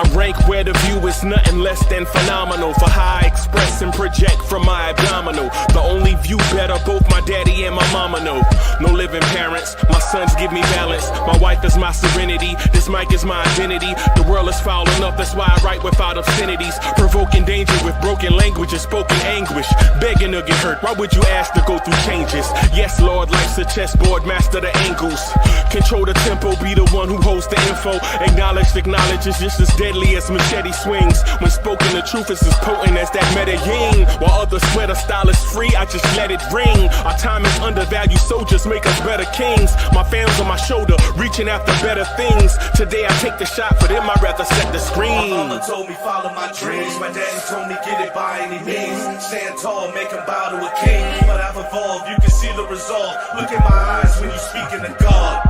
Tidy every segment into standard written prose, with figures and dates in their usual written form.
I rank where the view is nothing less than phenomenal. For how I express and project from my abdominal. The only view better, both my daddy and my mama know. No living parents, my sons give me balance. My wife is my serenity, this mic is my identity. The world is foul enough, that's why I write without obscenities. Provoking danger with broken language and spoken anguish. Begging to get hurt, why would you ask to go through changes? Yes, Lord, life's a chessboard, master the angles. Control the tempo, be the one who holds the info. Acknowledged knowledge is just as deadly as machete swings. When spoken, the truth is as potent as that Medellin. While others swear the style is free, I just let it ring. Our time is undervalued, soldiers make us better kings. My fans on my shoulder, reaching after better things. Today I take the shot, for them I'd rather set the screen. My mama told me follow my dreams. My daddy told me get it by any means. Stand tall, make him bow to a king. But I've evolved, you can see the result. Look in my eyes when you speaking to God.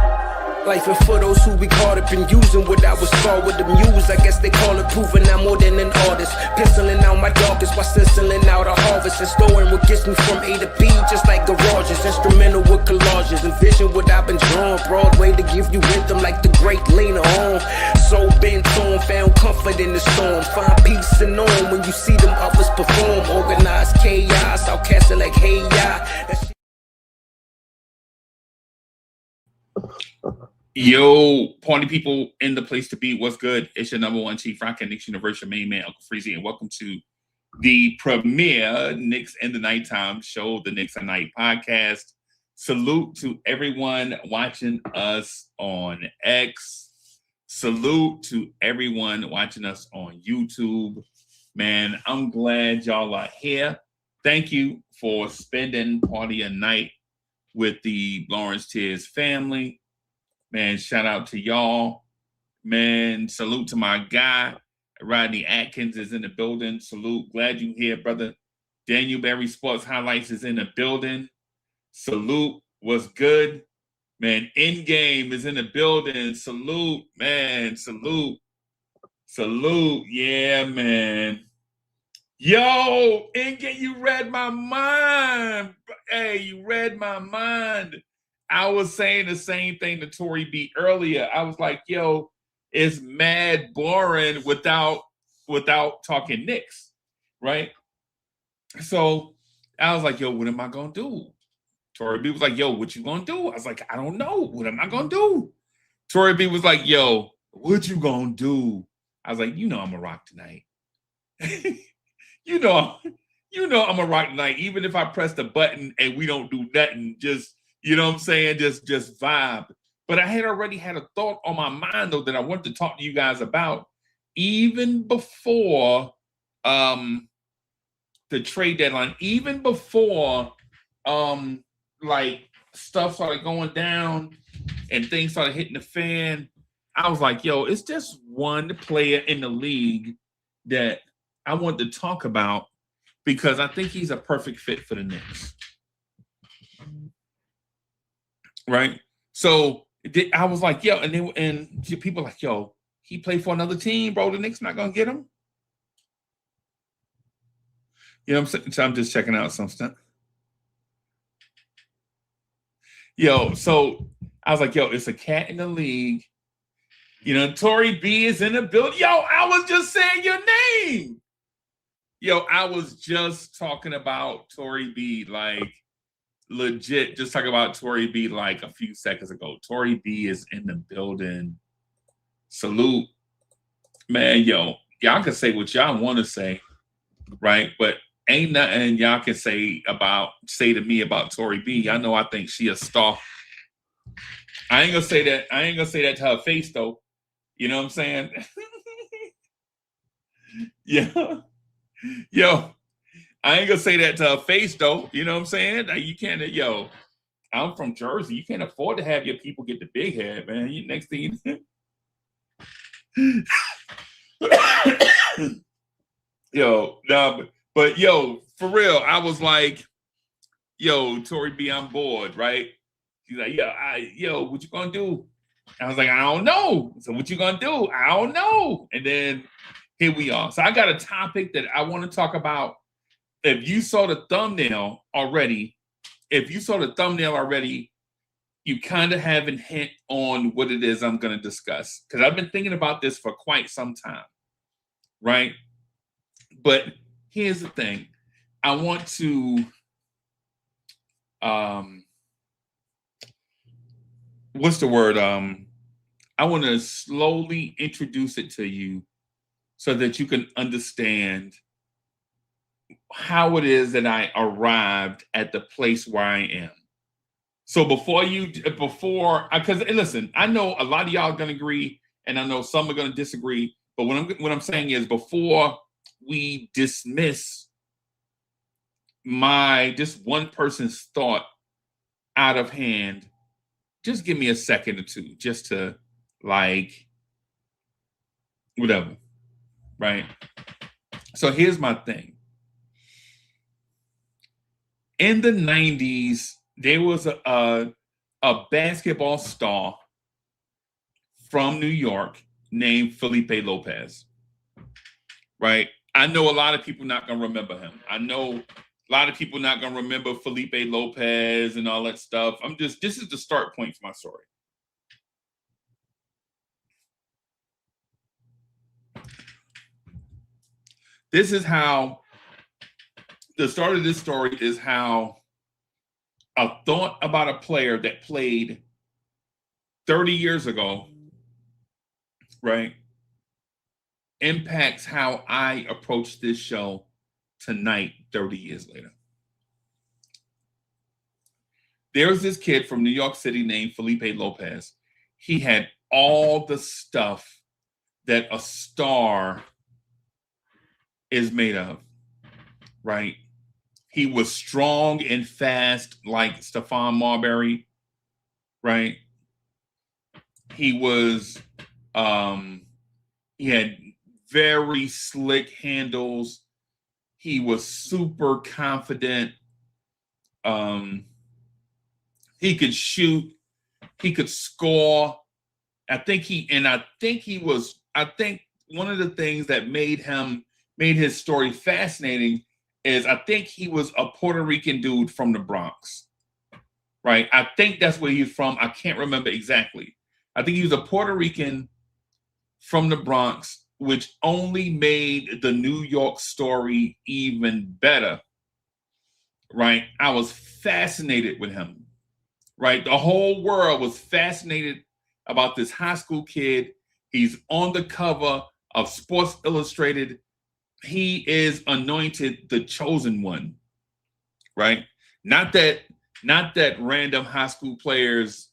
Life and for those who be caught up in using what I was scarred with the muse. I guess they call it proving I'm more than an artist. Penciling out my darkest while stenciling out a harvest. And storing what gets me from A to B, just like garages. Instrumental with collages. Envision what I've been drawn. Broadway to give you rhythm like the great Lena on. So bent on, found comfort in the storm. Find peace and on when you see them others perform. Organized chaos, outcasted like hey ya. Yo, party people in the place to be. What's good? It's your number one chief rock and Knicks Universe, your main man, Uncle Freezy, and welcome to the premiere Knicks in the Nighttime show, the Knicks at Night podcast. Salute to everyone watching us on X. Salute to everyone watching us on YouTube. Man, I'm glad y'all are here. Thank you for spending party a night with the Lawrence Tears family. Man, shout out to y'all. Man, salute to my guy. Rodney Atkins is in the building. Salute. Glad you here, brother. Daniel Berry Sports Highlights is in the building. Salute. What's good? Man, In-Game is in the building. Salute, man. Salute. Salute. Yeah, man. Yo, In-Game, you read my mind. Hey, you read my mind. I was saying the same thing to Tory B earlier. I was like, yo, it's mad boring without talking Knicks, right? So I was like, yo, what am I going to do? Tory B was like, yo, what you going to do? I was like, I don't know. What am I going to do? Tory B was like, yo, what you going to do? I was like, you know I'm going to rock tonight. you know I'm going to rock tonight. Even if I press the button and we don't do nothing, just, you know what I'm saying? Just vibe. But I had already had a thought on my mind, though, that I wanted to talk to you guys about even before the trade deadline, even before like stuff started going down and things started hitting the fan. I was like, yo, it's just one player in the league that I want to talk about because I think he's a perfect fit for the Knicks. Right? So I was like, yo, and people like, yo, he played for another team, bro. The Knicks not gonna get him. You know what I'm saying? So I'm just checking out some stuff. Yo, so I was like, yo, it's a cat in the league. You know, Tory B is in the building. Yo, I was just saying your name. Yo, I was just talking about Tory B, like legit, just talking about Tory B like a few seconds ago. Tory B is in the building. Salute. Man, yo, y'all can say what y'all want to say, right? But ain't nothing y'all can say to me about Tory B. Y'all know I think she a star. I ain't gonna say that to her face though. You know what I'm saying? Yeah. Yo, I ain't gonna say that to her face though. You know what I'm saying? Like, you can't, yo, I'm from Jersey. You can't afford to have your people get the big head, man. You next thing yo, nah, but yo, for real, I was like, yo, Tory B, I'm bored, right? She's like, yo, what you gonna do? I was like, I don't know. So what you gonna do? I don't know. And then here we are. So I got a topic that I want to talk about. If you saw the thumbnail already, you kind of have a hint on what it is I'm going to discuss. Because I've been thinking about this for quite some time. right? But here's the thing. I want to what's the word? I want to slowly introduce it to you so that you can understand how it is that I arrived at the place where I am. So because listen, I know a lot of y'all are gonna agree, and I know some are gonna disagree. But what I'm saying is, before we dismiss just one person's thought out of hand, just give me a second or two, just to whatever, right? So here's my thing. In the 90s, there was a basketball star from New York named Felipe Lopez, right? I know a lot of people not going to remember him. I know a lot of people not going to remember Felipe Lopez and all that stuff. This is the start point for my story. This is how the start of this story is how a thought about a player that played 30 years ago, right, impacts how I approach this show tonight, 30 years later. There's this kid from New York City named Felipe Lopez. He had all the stuff that a star is made of, right? He was strong and fast like Stephon Marbury, right? He had very slick handles. He was super confident. He could shoot. He could score. I think one of the things that made his story fascinating is I think he was a Puerto Rican dude from the Bronx, right? I think that's where he's from. I can't remember exactly. I think he was a Puerto Rican from the Bronx, which only made the New York story even better, right? I was fascinated with him, right? The whole world was fascinated about this high school kid. He's on the cover of Sports Illustrated. He is anointed the chosen one, right? Not that random high school players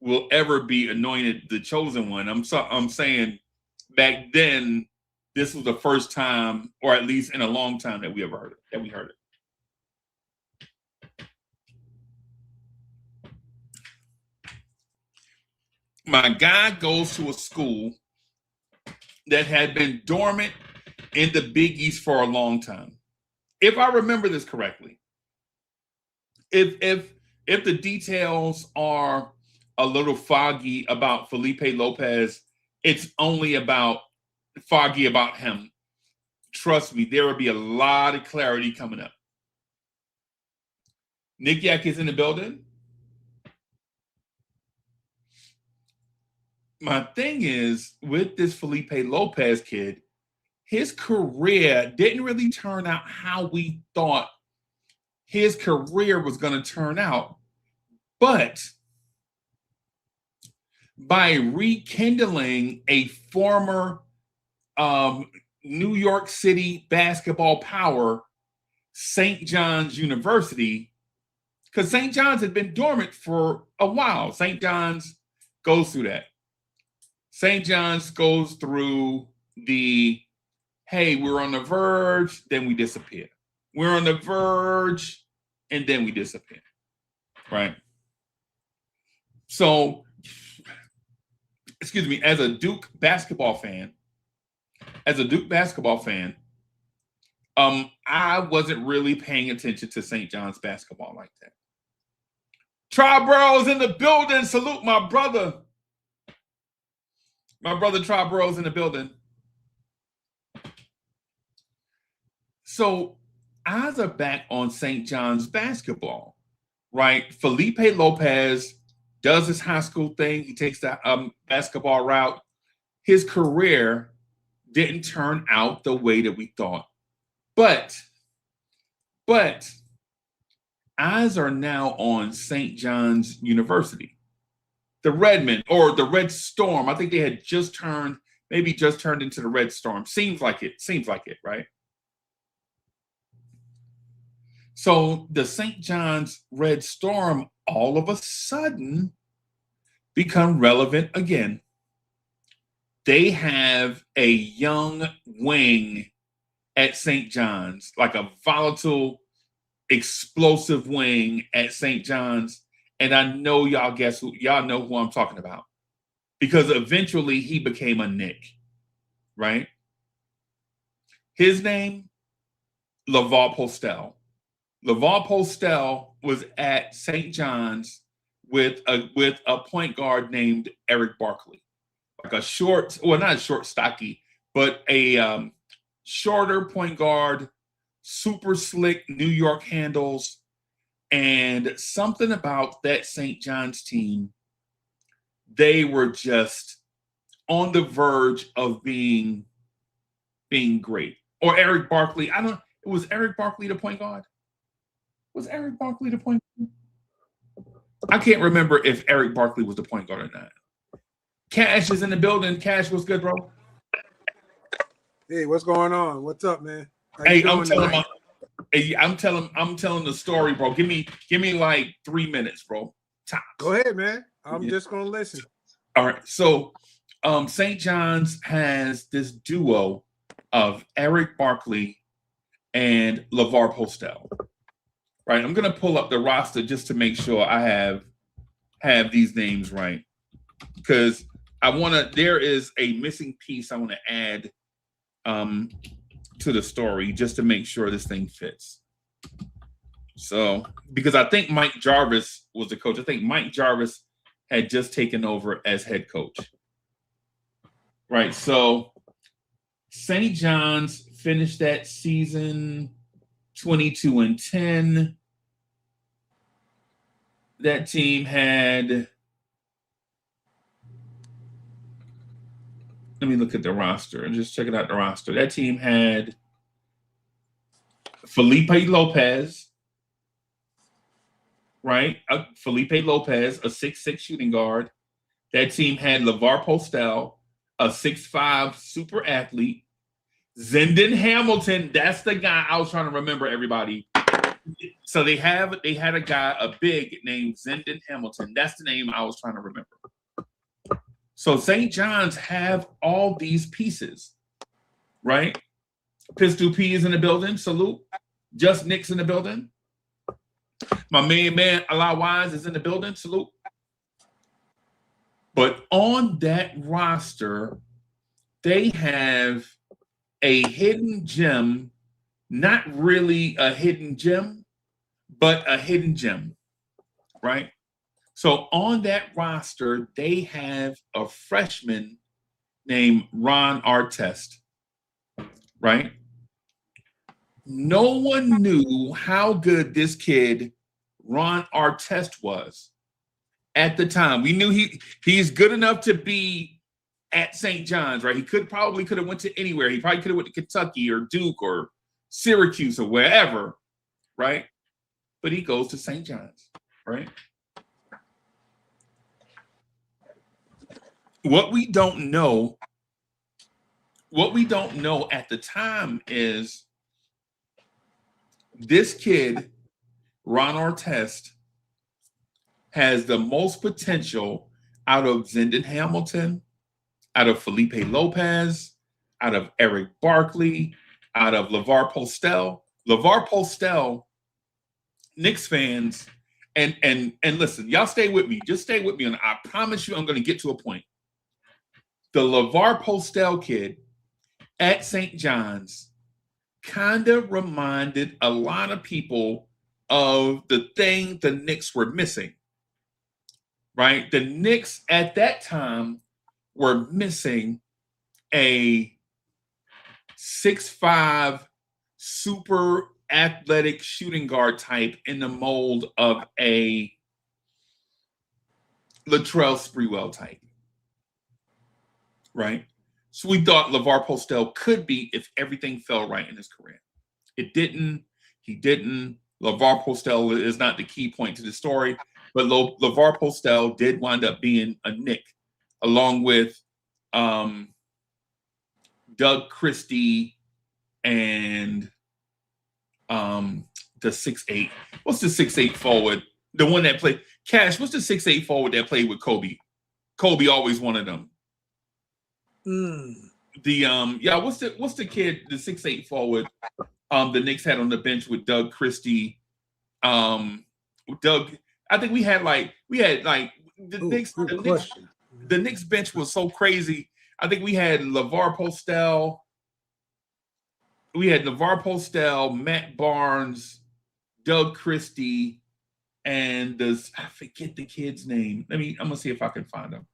will ever be anointed the chosen one. I'm saying back then, this was the first time, or at least in a long time, that we heard it. My guy goes to a school that had been dormant in the Big East for a long time. If I remember this correctly, if the details are a little foggy about Felipe Lopez, it's only foggy about him. Trust me, there will be a lot of clarity coming up. Nick Yak is in the building. My thing is, with this Felipe Lopez kid, his career didn't really turn out how we thought his career was going to turn out. But by rekindling a former New York City basketball power, St. John's University, because St. John's had been dormant for a while. St. John's goes through that. St. John's goes through the, hey, we're on the verge, then we disappear. We're on the verge, and then we disappear, right? So, excuse me, as a Duke basketball fan, I wasn't really paying attention to St. John's basketball like that. Triboro's in the building. Salute my brother. My brother Triboro's in the building. So eyes are back on St. John's basketball, right? Felipe Lopez does his high school thing. He takes the basketball route. His career didn't turn out the way that we thought. But eyes are now on St. John's University. The Redmen, or the Red Storm. I think they had just turned into the Red Storm. Seems like it, right? So the St. John's Red Storm all of a sudden become relevant again. They have a young wing at St. John's, like a volatile, explosive wing at St. John's. And I know y'all know who I'm talking about, because eventually he became a Knick, right? His name, LeVar Postel. LeVar Postel was at St. John's with a point guard named Eric Barkley, like a short, well, not a short, stocky, but a shorter point guard, super slick New York handles, and something about that St. John's team, they were just on the verge of being great. Or Eric Barkley, was Eric Barkley the point guard? Was Eric Barkley the point guard? I can't remember if Eric Barkley was the point guard or not. Cash is in the building. Cash, what's good, bro? Hey, what's going on? What's up, man? Hey, I'm telling the story, bro. Give me like 3 minutes, bro. Tops. Go ahead, man. I'm just gonna listen. All right. So St. John's has this duo of Eric Barkley and LeVar Postel. Right. I'm gonna pull up the roster just to make sure I have these names right, because there is a missing piece I want to add to the story just to make sure this thing fits. So, because I think Mike Jarvis was the coach. I think Mike Jarvis had just taken over as head coach. Right. So St. John's finished that season 22-10. That team had, let me look at the roster and just checking out the roster. That team had Felipe Lopez, right? Felipe Lopez, a 6'6" shooting guard. That team had LeVar Postel, a 6'5" super athlete. Zendon Hamilton, that's the guy I was trying to remember, everybody. So they had a guy, a big named Zendon Hamilton. That's the name I was trying to remember. So St. John's have all these pieces, right? Pistol P is in the building. Salute. Just Knicks in the building. My main man, Allah Wise, is in the building. Salute. But on that roster, they have a hidden gem, not really a hidden gem, but a hidden gem, right? So on that roster, they have a freshman named Ron Artest, right? No one knew how good this kid, Ron Artest, was at the time. We knew he's good enough to be at St. John's, right? He probably could have went to anywhere. He probably could have went to Kentucky or Duke or Syracuse or wherever, right? But he goes to St. John's, right? What we don't know at the time is this kid, Ron Artest, has the most potential out of Zendon Hamilton, out of Felipe Lopez, out of Eric Barkley, out of LeVar Postel. LeVar Postel, Knicks fans, and listen, y'all stay with me. Just stay with me, and I promise you I'm going to get to a point. The LeVar Postel kid at St. John's kind of reminded a lot of people of the thing the Knicks were missing, right? The Knicks at that time were missing a 6'5" super athletic shooting guard type in the mold of a Latrell Sprewell type, right? So we thought LeVar Postell could be if everything fell right in his career. It didn't. He didn't. LeVar Postell is not the key point to the story, but LeVar Postell did wind up being a Knick, along with Doug Christie and the 6'8". What's the 6'8" forward? The one that played Cash. What's the 6'8" forward that played with Kobe? Kobe always wanted them. What's the kid, the 6'8" forward the Knicks had on the bench with Doug Christie? I think we had the Knicks bench was so crazy. I think we had LeVar Postell. We had LeVar Postell, Matt Barnes, Doug Christie, and I forget the kid's name. I'm gonna see if I can find him.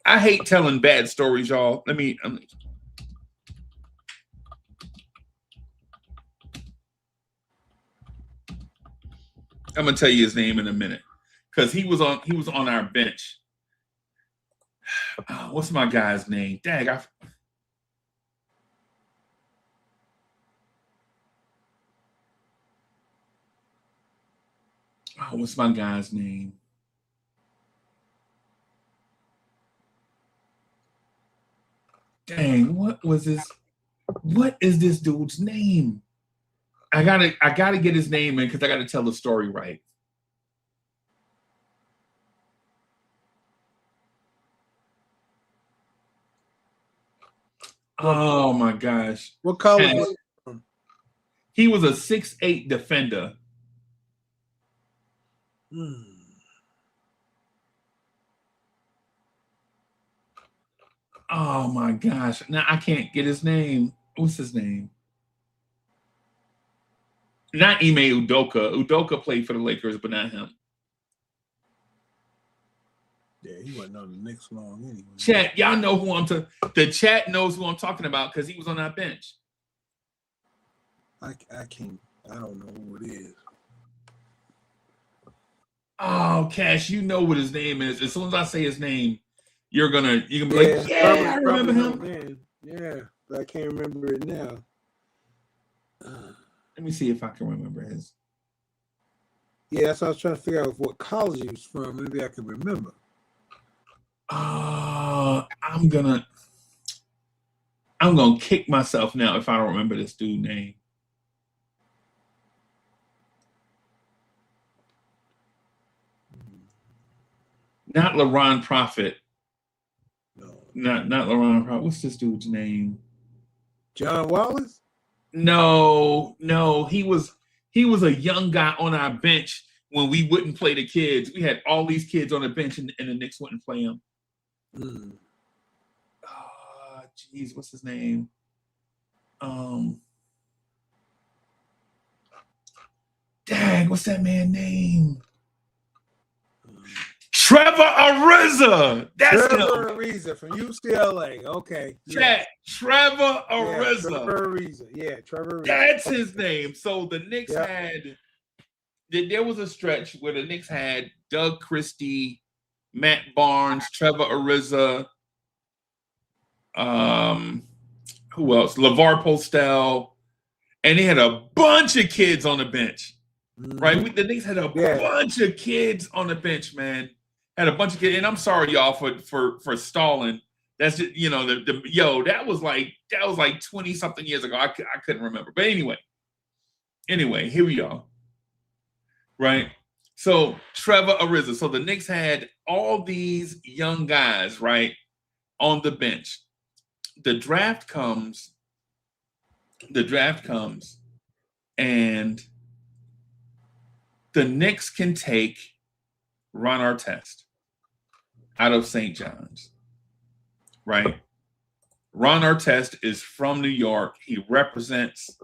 I hate telling bad stories, y'all. I'm gonna tell you his name in a minute because he was on our bench. What's my guy's name? Dang, what's my guy's name? Dang, what is this dude's name? I gotta get his name in because I gotta tell the story right. Oh my gosh. What color was he from? He was a 6'8" defender. Oh my gosh. Now I can't get his name. What's his name? Not Ime Udoka. Udoka played for the Lakers, but not him. Yeah, he wasn't on the Knicks long anyway. Chat, y'all know who the chat knows who I'm talking about because he was on that bench. I don't know who it is. Oh, Cash, you know what his name is. As soon as I say his name, you're gonna be like, yeah, I remember him. Man. Yeah, but I can't remember it now. Let me see if I can remember his. Yeah, that's what I was trying to figure out what college he was from. Maybe I can remember. I'm gonna kick myself now if I don't remember this dude's name. Not LaRon Prophet. No. Not LaRon Prophet. What's this dude's name? John Wallace? No. He was a young guy on our bench when we wouldn't play the kids. We had all these kids on the bench and the Knicks wouldn't play them. Geez, what's his name? Dang, what's that man's name? Trevor Ariza. That's Trevor him. Ariza from UCLA. Okay. Chat, Trevor Ariza. Trevor Ariza. Yeah, Trevor Ariza. That's his name. So the Knicks had, there was a stretch where the Knicks had Doug Christie, Matt Barnes, Trevor Ariza, who else? LeVar Postell, and they had a bunch of kids on the bench. Right? The Knicks had a bunch of kids on the bench, man. Had a bunch of kids, and I'm sorry, y'all, for stalling. That's just, that was like 20 something years ago. I couldn't remember, but anyway, here we are. Right? So Trevor Ariza. So the Knicks had all these young guys, right, on the bench. The draft comes, and the Knicks can take Ron Artest out of St. John's, right? Ron Artest is from New York. He represents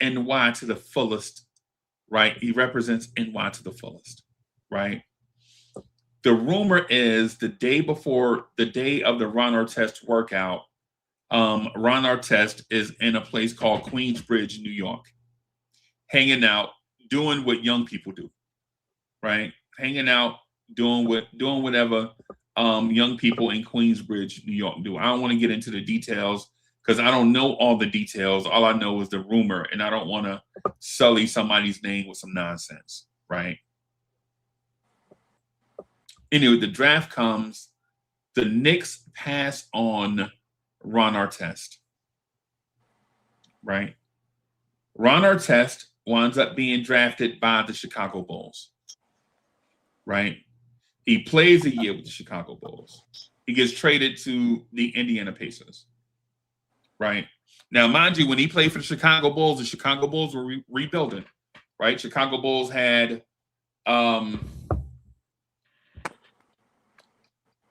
NY to the fullest, right? He represents NY to the fullest, right? The rumor is the day of the Ron Artest workout, Ron Artest is in a place called Queensbridge, New York, hanging out, doing what young people do, right? Hanging out, doing whatever. young people in Queensbridge, New York do. I don't want to get into the details because I don't know all the details. All I know is the rumor, and I don't want to sully somebody's name with some nonsense, right? Anyway, the draft comes. The Knicks pass on Ron Artest, right? Ron Artest winds up being drafted by the Chicago Bulls, right? He plays a year with the Chicago Bulls. He gets traded to the Indiana Pacers, right? Now, mind you, when he played for the Chicago Bulls were rebuilding, right? Chicago Bulls had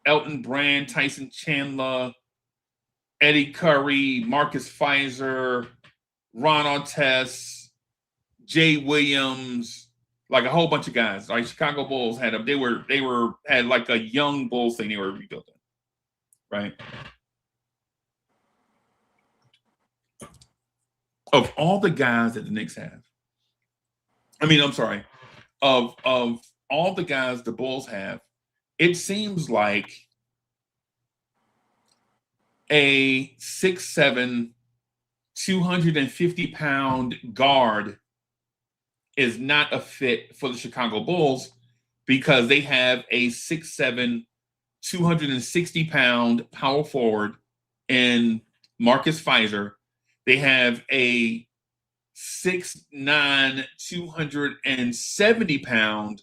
Elton Brand, Tyson Chandler, Eddie Curry, Marcus Fizer, Ron Artest, Jay Williams, like a whole bunch of guys. Like Chicago Bulls had them. They had like a young Bulls thing they were rebuilding, right? Of all the guys that the Knicks have, of all the guys the Bulls have, it seems like a 6'7", 250-pound guard is not a fit for the Chicago Bulls because they have a 6'7", 260-pound power forward in Marcus Fizer. They have a 6'9", 270-pound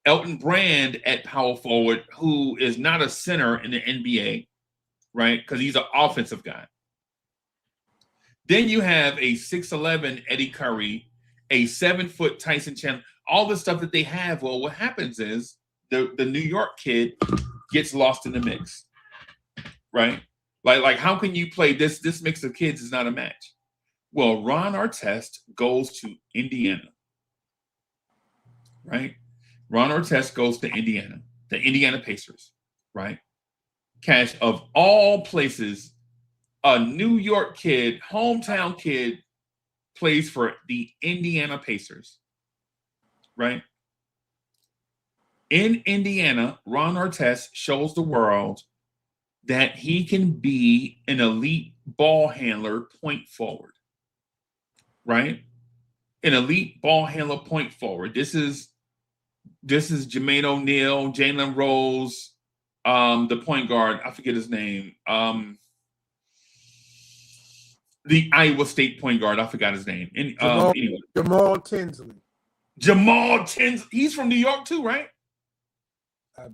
Elton Brand at power forward, who is not a center in the NBA, right? Because he's an offensive guy. Then you have a 6'11" Eddie Curry, a 7-foot Tyson Chandler, all the stuff that they have. Well, what happens is the New York kid gets lost in the mix, right? Like how can you play this mix of kids is not a match. Well, Ron Artest goes to Indiana, right? Ron Artest goes to Indiana, the Indiana Pacers, right? Cash, of all places, a New York kid, hometown kid, plays for the Indiana Pacers, right? In Indiana, Ron Artest shows the world that he can be an elite ball handler, point forward, right? An elite ball handler, point forward. This is Jermaine O'Neal, Jalen Rose, the point guard. I forget his name. The Iowa State point guard. I forgot his name. And, anyway. Jamal Tinsley. He's from New York too, right?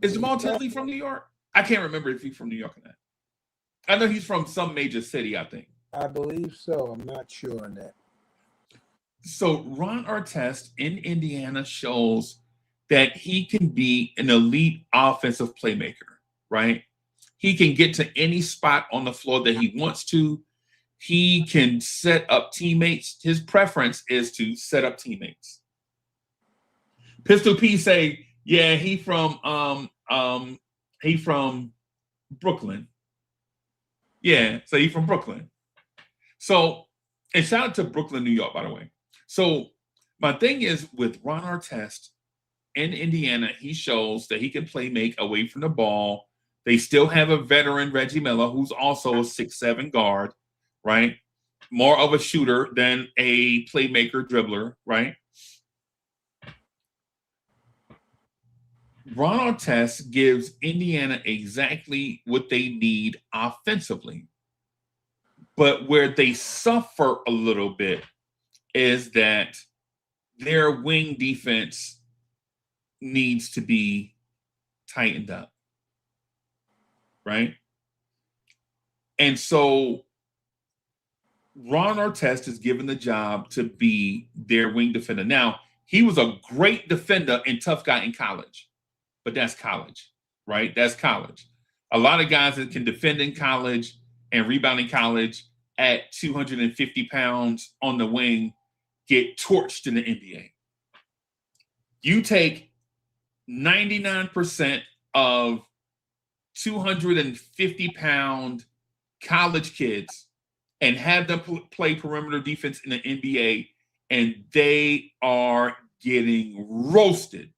Is Jamal Tinsley from New York? I can't remember if he's from New York or not. I know he's from some major city, I think. I believe so. I'm not sure on that. So Ron Artest in Indiana shows that he can be an elite offensive playmaker, right? He can get to any spot on the floor that he wants to. He can set up teammates. His preference is to set up teammates. Pistol P say, yeah, he from Brooklyn. Yeah, so he's from Brooklyn. So, and shout out to Brooklyn, New York, by the way. So my thing is with Ron Artest in Indiana, he shows that he can play make away from the ball. They still have a veteran, Reggie Miller, who's also a 6'7" guard, right? More of a shooter than a playmaker dribbler, right? Ron Artest gives Indiana exactly what they need offensively. But where they suffer a little bit is that their wing defense needs to be tightened up, right? And so Ron Artest is given the job to be their wing defender. Now, he was a great defender and tough guy in college, but that's college, right? That's college. A lot of guys that can defend in college and rebound in college at 250 pounds on the wing get torched in the NBA. You take 99% of 250-pound college kids and have them play perimeter defense in the NBA, and they are getting roasted,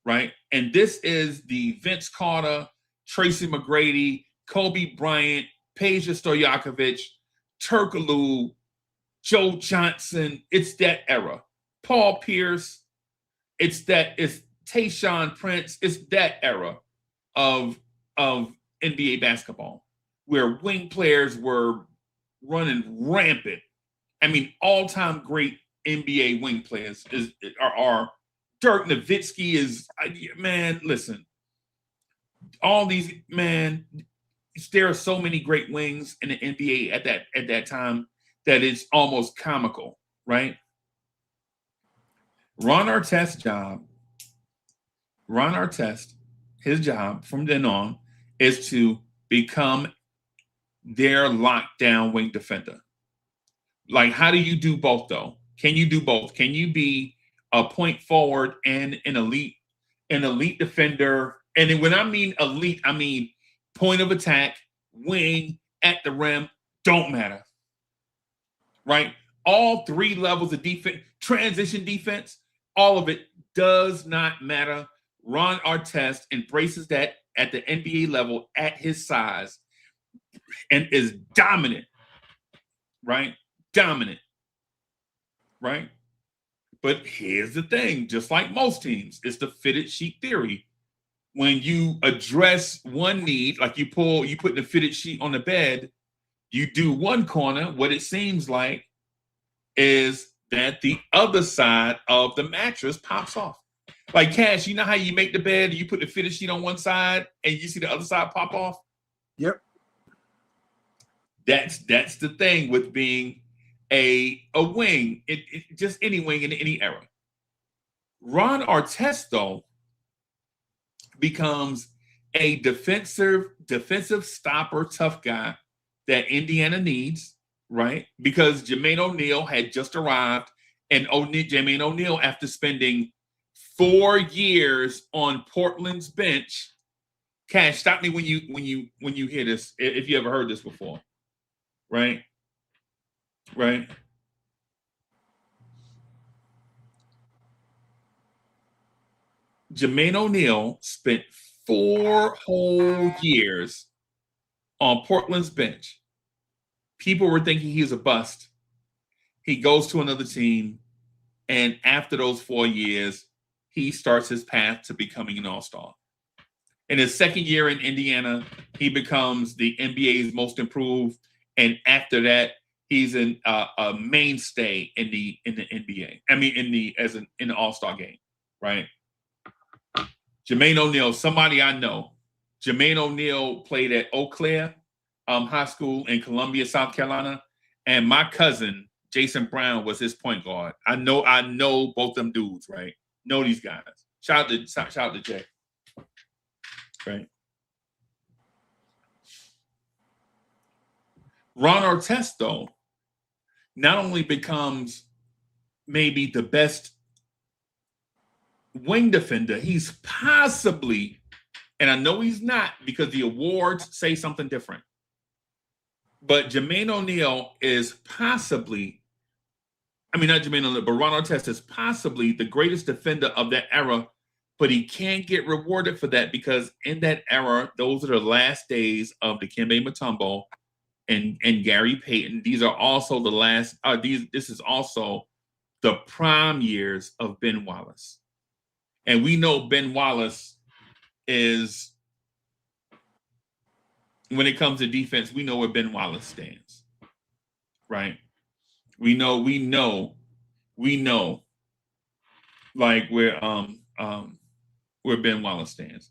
right? And this is the Vince Carter, Tracy McGrady, Kobe Bryant, Peja Stojakovic, Turkoglu, Joe Johnson. It's that era. Paul Pierce. It's Tayshaun Prince. It's that era of NBA basketball where wing players were running rampant. I mean, all-time great NBA wing players are Dirk Nowitzki is, man, listen, all these, man, there are so many great wings in the NBA at that time that it's almost comical, right? Ron Artest, his job from then on is to become their lockdown wing defender. Like, how do you do both, though? Can you do both? Can you be a point forward and an elite defender? And then when I mean elite, I mean point of attack, wing, at the rim, don't matter. Right? All three levels of defense, transition defense, all of it does not matter. Ron Artest embraces that at the NBA level at his size and is dominant. Right? Dominant. Right? But here's the thing, just like most teams, it's the fitted sheet theory. When you address one need, like you put the fitted sheet on the bed, you do one corner, what it seems like is that the other side of the mattress pops off. Like, Cash, you know how you make the bed, you put the fitted sheet on one side and you see the other side pop off? Yep. That's the thing with being a wing, just any wing in any era. Ron Artest, though, becomes a defensive stopper, tough guy that Indiana needs, right? Because Jermaine O'Neal had just arrived, and Jermaine O'Neal, after spending 4 years on Portland's bench, Cash, stop me when you hear this, if you ever heard this before, right? Right. Jermaine O'Neal spent 4 whole years on Portland's bench. People were thinking he was a bust. He goes to another team, and after those 4 years, he starts his path to becoming an all-star. In his second year in Indiana, he becomes the NBA's most improved, and after that, he's a mainstay in the NBA. I mean, in the All-Star game, right? Jermaine O'Neal, somebody I know. Jermaine O'Neal played at Eau Claire High School in Columbia, South Carolina, and my cousin Jason Brown was his point guard. I know both them dudes, right? Know these guys. Shout out to Jay, right? Ron Artest, though, not only becomes maybe the best wing defender, he's possibly, and I know he's not because the awards say something different, but Jermaine O'Neal is possibly, I mean, not Jermaine O'Neal, but Ron Artest is possibly the greatest defender of that era, but he can't get rewarded for that because in that era, those are the last days of Dikembe Mutombo and Gary Payton. These are also the last, this is also the prime years of Ben Wallace. And we know Ben Wallace is, when it comes to defense, we know where Ben Wallace stands, right? We know, like where Ben Wallace stands.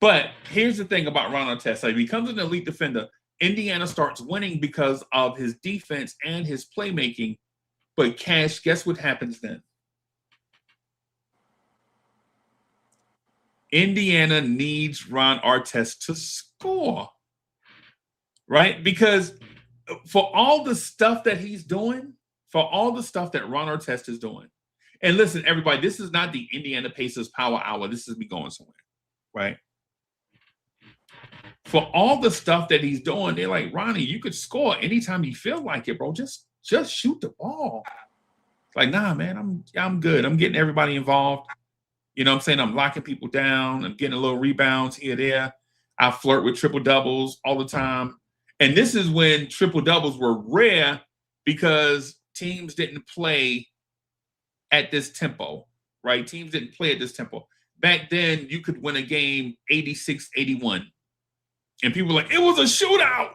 But here's the thing about Ron Artest: he becomes an elite defender. Indiana starts winning because of his defense and his playmaking. But Cash, guess what happens then? Indiana needs Ron Artest to score, right? Because for all the stuff that he's doing, for all the stuff that Ron Artest is doing, and listen, everybody, this is not the Indiana Pacers Power Hour. This is me going somewhere, right? For all the stuff that he's doing, they're like, Ronnie, you could score anytime you feel like it, bro. Just shoot the ball. Like, nah, man, I'm good. I'm getting everybody involved. You know what I'm saying? I'm locking people down. I'm getting a little rebounds here, there. I flirt with triple doubles all the time. And this is when triple doubles were rare because teams didn't play at this tempo, right? Teams didn't play at this tempo. Back then, you could win a game 86-81. And people were like, it was a shootout.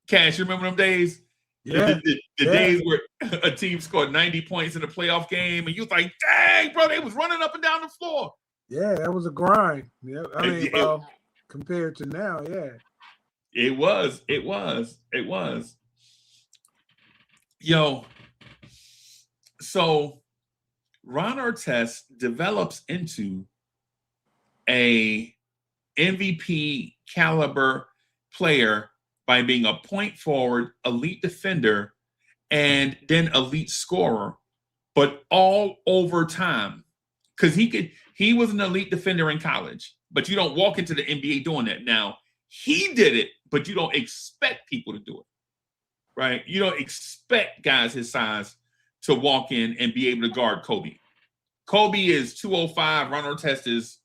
Cash, you remember them days? Yeah. The days where a team scored 90 points in a playoff game, and you was like, dang, bro, they was running up and down the floor. Yeah, that was a grind. Yeah, I mean, compared to now, yeah. It was. Yo, so Ron Artest develops into a MVP caliber player by being a point forward, elite defender, and then elite scorer, but all over time. Because he was an elite defender in college, but you don't walk into the NBA doing that. Now, he did it, but you don't expect people to do it, right? You don't expect guys his size to walk in and be able to guard Kobe. Kobe is 205, Ron Artest is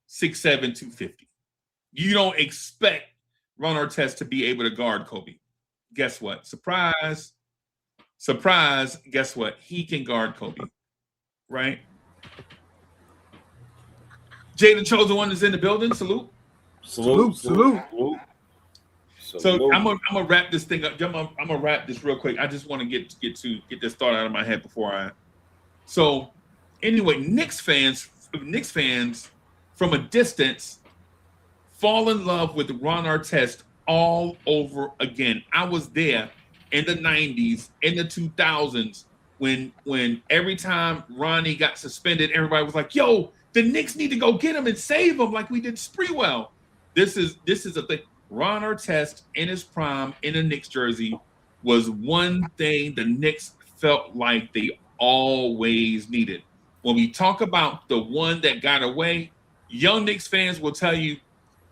6'7", 250. You don't expect Ron Artest to be able to guard Kobe. Guess what? Surprise. Surprise. Guess what? He can guard Kobe, right? Jay, the chosen one, is in the building. Salute. Salute. So I'm gonna wrap this thing up. I'm gonna wrap this real quick. I just want to get this thought out of my head before I. So anyway, Knicks fans from a distance fall in love with Ron Artest all over again. I was there in the 90s, in the 2000s, when every time Ronnie got suspended, everybody was like, yo, the Knicks need to go get him and save him like we did Sprewell. This is a thing. Ron Artest in his prime in a Knicks jersey was one thing the Knicks felt like they always needed. When we talk about the one that got away, young Knicks fans will tell you,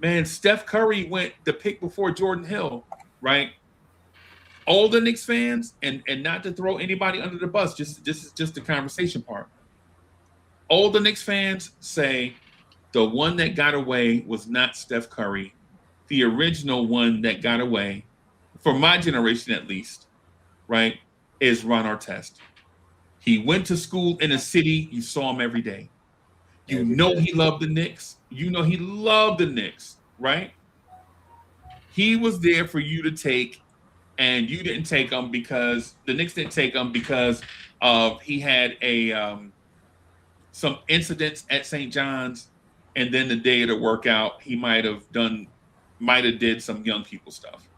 man, Steph Curry went the pick before Jordan Hill, right? Older Knicks fans, and not to throw anybody under the bus, this is just the conversation part. Older Knicks fans say the one that got away was not Steph Curry. The original one that got away, for my generation at least, right, is Ron Artest. He went to school in a city, you saw him every day. You know he loved the Knicks. You know he loved the Knicks, right? He was there for you to take, and you didn't take him because the Knicks didn't take him because of he had some incidents at St. John's, and then the day of the workout, he might have did some young people stuff,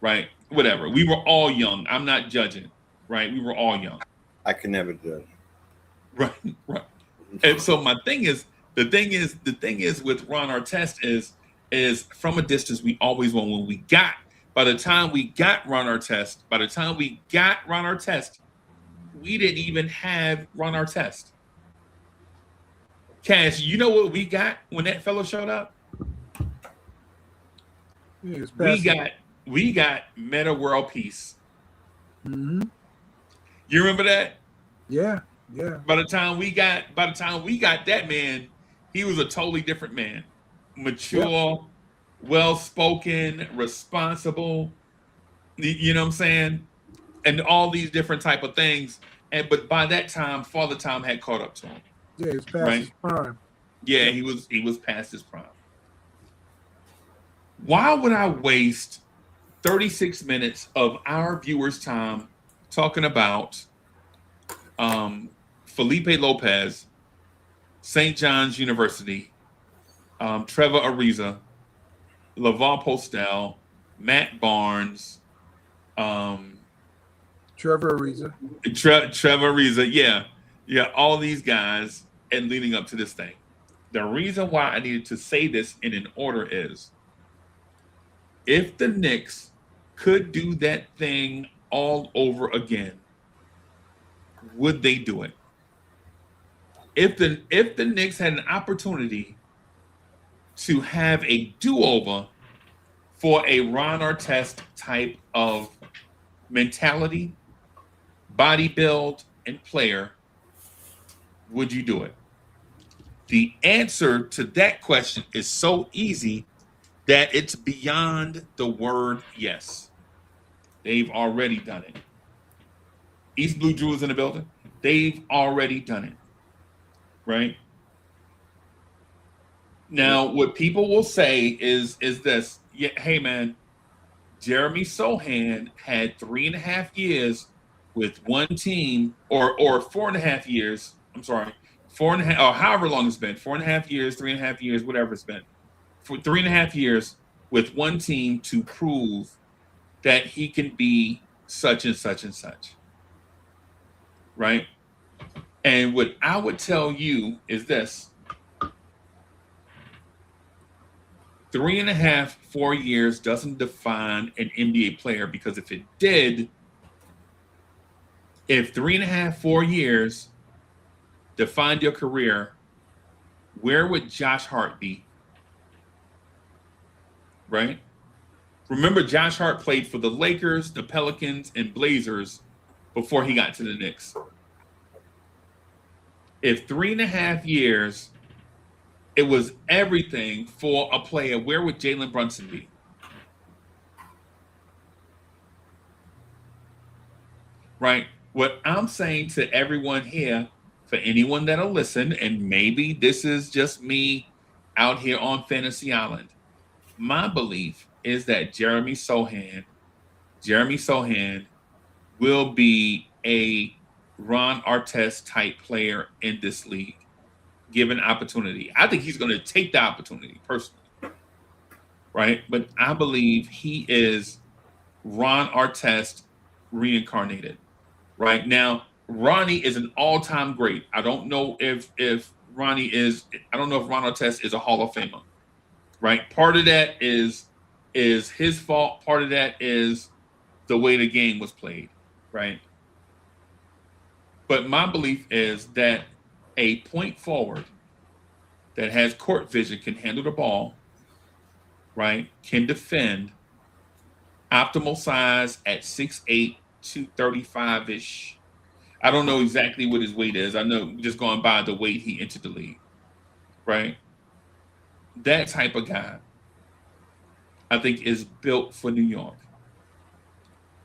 right? Whatever. We were all young. I'm not judging, right? We were all young. I can never do it. Right. And so the thing is with Ron Artest is from a distance, we always won. By the time we got Ron Artest, we didn't even have Ron Artest. Cash, you know what we got when that fellow showed up? Yeah, we got Meta World Peace. Mm-hmm. You remember that? Yeah. By the time we got that man, he was a totally different man. Mature, well-spoken, responsible. You know what I'm saying? And all these different type of things. But by that time, Father Time had caught up to him. Yeah, he's past his prime. Yeah, he was past his prime. Why would I waste 36 minutes of our viewers' time talking about Felipe Lopez, St. John's University, Trevor Ariza, LaVar Postel, Matt Barnes, Trevor Ariza. Trevor Ariza, yeah, all these guys, and leading up to this thing. The reason why I needed to say this in an order is, if the Knicks could do that thing all over again, would they do it? If the Knicks had an opportunity to have a do-over for a Ron Artest type of mentality, body build, and player, would you do it? The answer to that question is so easy that it's beyond the word yes. They've already done it. East Blue Jewels in the building. They've already done it. Right? Now, what people will say is this. Yeah, hey man, Jeremy Sochan had 3.5 years with one team, or 4.5 years. I'm sorry, 4.5, or however long it's been, 4.5 years, 3.5 years, whatever it's been, for 3.5 years with one team to prove that he can be such and such and such. Right? And what I would tell you is this: 3.5, 4 years doesn't define an NBA player, because if it did, if 3.5, 4 years defined your career, where would Josh Hart be? Right? Remember, Josh Hart played for the Lakers, the Pelicans, and Blazers before he got to the Knicks. If 3.5 years, it was everything for a player, where would Jalen Brunson be? Right? What I'm saying to everyone here, for anyone that'll listen, and maybe this is just me out here on Fantasy Island, my belief is that Jeremy Sochan will be a Ron Artest type player in this league, given opportunity. I think he's going to take the opportunity personally, right? But I believe he is Ron Artest reincarnated. Right now, Ronnie is an all-time great. I don't know if Ron Artest is a Hall of Famer. Right? Part of that is his fault. Part of that is the way the game was played. Right? But my belief is that a point forward that has court vision, can handle the ball, right? Can defend, optimal size at 6'8", 235-ish. I don't know exactly what his weight is. I know just going by the weight he entered the league, right? That type of guy, I think, is built for New York.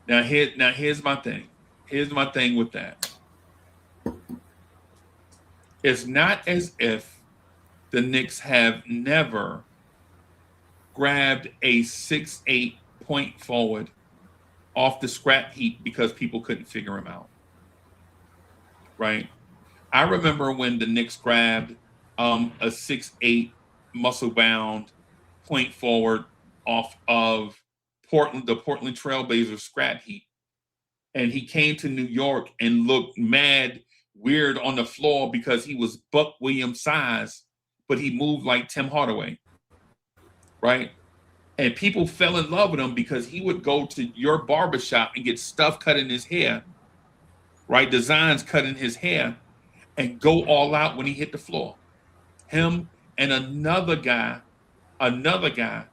Now here's my thing. Here's my thing with that. It's not as if the Knicks have never grabbed a 6'8" point forward off the scrap heap because people couldn't figure him out. Right? I remember when the Knicks grabbed a 6'8" muscle-bound point forward off of the Portland Trailblazers scrap heap. And he came to New York and looked mad weird on the floor because he was Buck Williams size, but he moved like Tim Hardaway. Right? And people fell in love with him because he would go to your barbershop and get stuff cut in his hair, right? Designs cut in his hair, and go all out when he hit the floor. Him and another guy, a 6'3",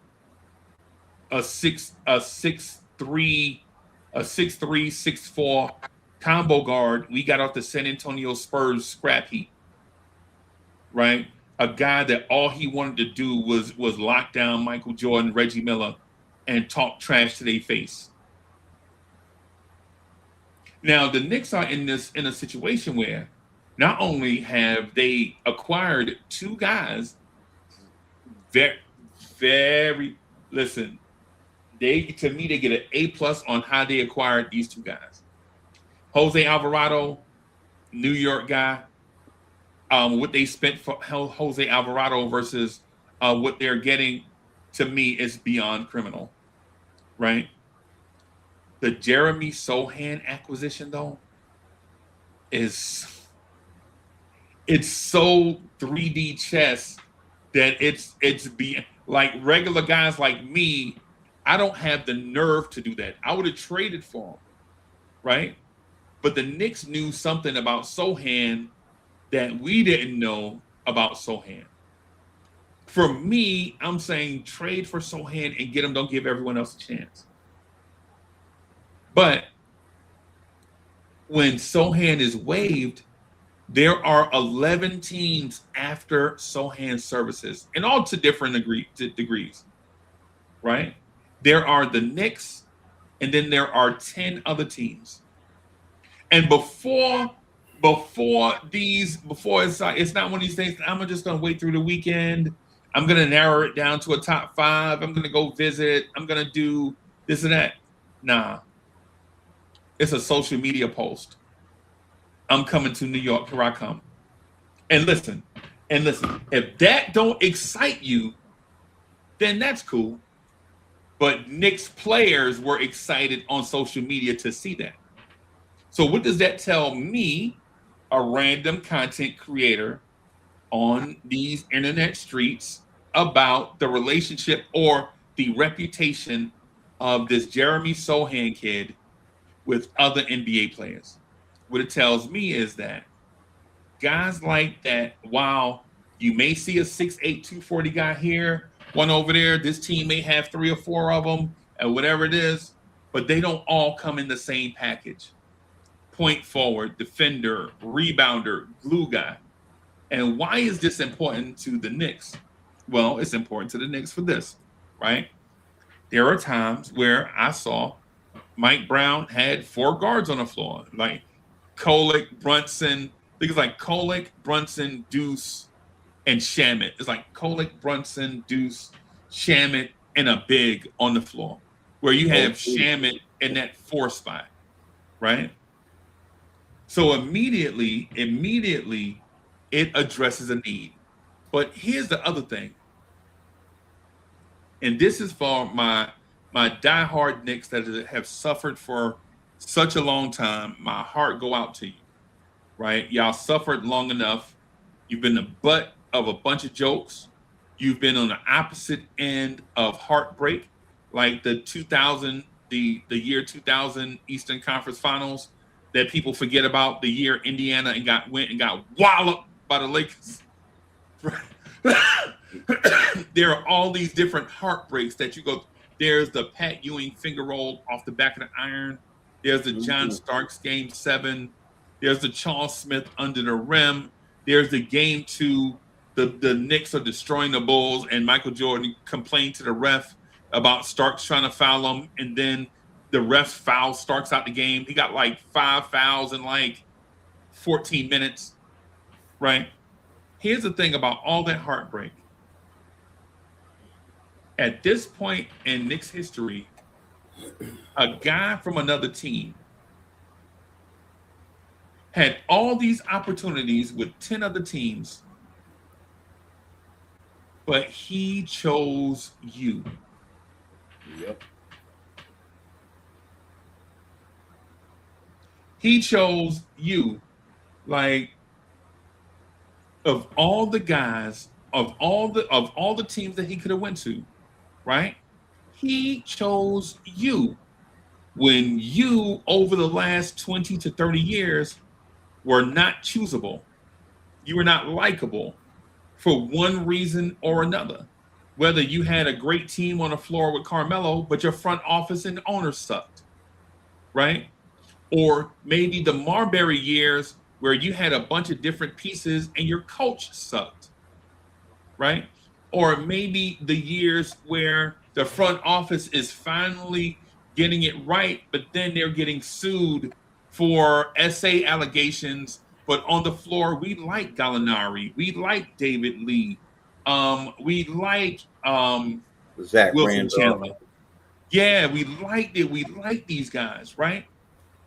6'4" combo guard we got off the San Antonio Spurs scrap heap, right? A guy that all he wanted to do was lock down Michael Jordan, Reggie Miller, and talk trash to their face. Now, the Knicks are in a situation where not only have they acquired two guys, they get an A+ on how they acquired these two guys. Jose Alvarado, New York guy. What they spent for Jose Alvarado versus what they're getting, to me, is beyond criminal, right? The Jeremy Sochan acquisition, though, it's so 3D chess that it's like regular guys like me. I don't have the nerve to do that. I would have traded for him, right? But the Knicks knew something about Sochan that we didn't know about Sochan. For me, I'm saying trade for Sochan and get him. Don't give everyone else a chance. But when Sochan is waived, there are 11 teams after Sochan's services, and all to different degrees. right? There are the Knicks, and then there are 10 other teams. And before it's not one of these things, I'm just gonna wait through the weekend. I'm gonna narrow it down to a top 5. I'm gonna go visit. I'm gonna do this and that. Nah. It's a social media post. I'm coming to New York. Here I come. And listen, if that don't excite you, then that's cool. But Knicks players were excited on social media to see that. So what does that tell me, a random content creator on these internet streets, about the relationship or the reputation of this Jeremy Sochan kid with other NBA players? What it tells me is that guys like that, while you may see a 6'8", 240 guy here, one over there, this team may have 3 or 4 of them, and whatever it is, but they don't all come in the same package. Point forward, defender, rebounder, glue guy. And why is this important to the Knicks? Well, it's important to the Knicks for this, right? There are times where I saw Mike Brown had 4 guards on the floor, like Kolek, Brunson. I think it's like Kolek, Brunson, Deuce, and Shamet. It's like Kolek, Brunson, Deuce, Shamet, and a big on the floor, where you have Shamet in that 4 spot, right? So immediately, it addresses a need. But here's the other thing, and this is for my diehard Knicks that have suffered for such a long time. My heart go out to you, right? Y'all suffered long enough. You've been the butt of a bunch of jokes. You've been on the opposite end of heartbreak, like the year 2000 Eastern Conference Finals that people forget about, the year Indiana went and got walloped by the Lakers. There are all these different heartbreaks that you go. There's the Pat Ewing finger roll off the back of the iron. There's the John Starks Game 7. There's the Charles Smith under the rim. There's the Game 2. The Knicks are destroying the Bulls, and Michael Jordan complained to the ref about Starks trying to foul him, and then the ref fouled Starks out the game. He got like 5 fouls in like 14 minutes, right? Here's the thing about all that heartbreak. At this point in Knicks history, a guy from another team had all these opportunities with 10 other teams, but he chose you. Yep. He chose you. Like, of all the guys, of all the teams that he could have went to, right? He chose you when you, over the last 20 to 30 years, were not choosable. You were not likable for one reason or another. Whether you had a great team on the floor with Carmelo, but your front office and owners sucked, right? Or maybe the Marbury years where you had a bunch of different pieces and your coach sucked, right? Or maybe the years where the front office is finally getting it right, but then they're getting sued for SA allegations. But on the floor, we like Gallinari, we like David Lee, we like Zach Wilson Randolph. Chandler. Yeah, we liked it. We like these guys, right?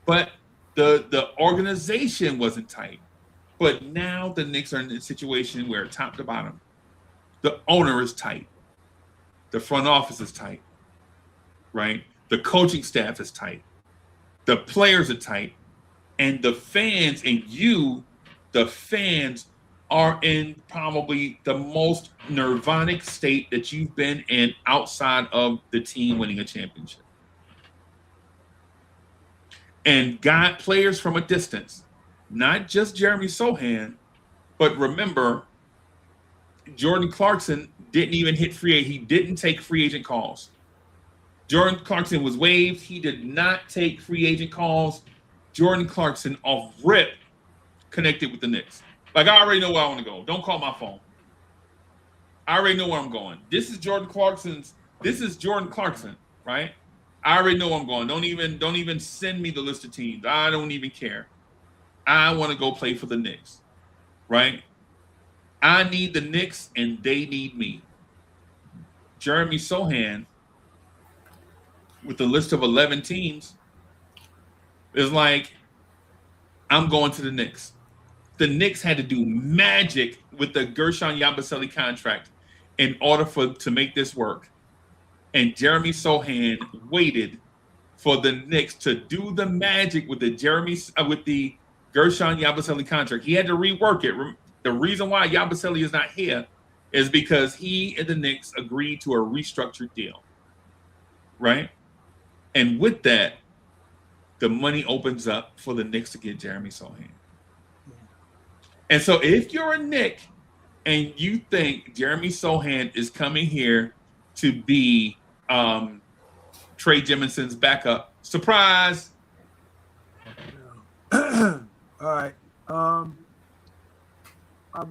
But the organization wasn't tight. But now the Knicks are in a situation where, top to bottom, the owner is tight, the front office is tight, right? The coaching staff is tight, the players are tight, and the fans and you, the fans, are in probably the most nirvanic state that you've been in outside of the team winning a championship. And got players from a distance, not just Jeremy Sochan, but remember, Jordan Clarkson didn't even hit free agent. He didn't take free agent calls. Jordan Clarkson was waived. He did not take free agent calls. Jordan Clarkson off rip connected with the Knicks. Like, I already know where I want to go. Don't call my phone. I already know where I'm going. This is Jordan Clarkson's this is Jordan Clarkson, right? I already know I'm going. Don't even send me the list of teams. I don't even care. I want to go play for the Knicks, right? I need the Knicks and they need me. Jeremy Sochan, with a list of 11 teams, is like, I'm going to the Knicks. The Knicks had to do magic with the Gershon Yabusele contract in order to make this work. And Jeremy Sochan waited for the Knicks to do the magic with the Gershon Yabusele contract. He had to rework it. The reason why Yabusele is not here is because he and the Knicks agreed to a restructured deal, right? And with that, the money opens up for the Knicks to get Jeremy Sochan. And so if you're a Knick and you think Jeremy Sochan is coming here to be Trey Jeminson's backup, surprise. All right. I'm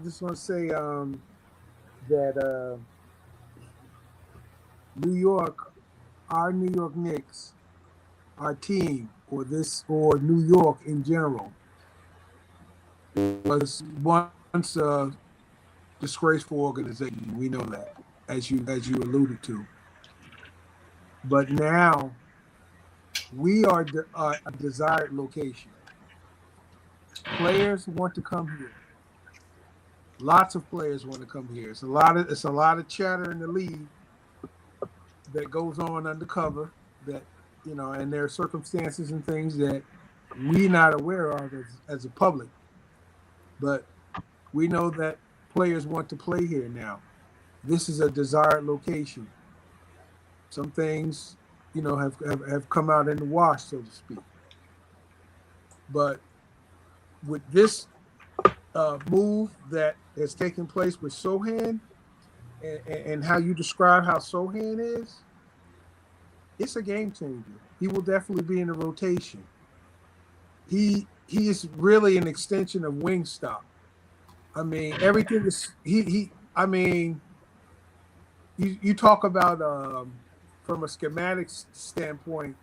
just going to say that New York, our New York Knicks, our team, or New York in general, was once a disgraceful organization. We know that, as you alluded to. But now we are a desired location. Players want to come here. Lots of players want to come here. It's a lot of chatter in the league that goes on undercover, that, you know, and there are circumstances and things that we're not aware of as a public. But we know that players want to play here now. This is a desired location. Some things, you know, have come out in the wash, so to speak. But with this move that has taken place with Sochan and how you describe how Sochan is, it's a game changer. He will definitely be in the rotation. He is really an extension of Wingstop. I mean, everything is I mean, you talk about from a schematics standpoint,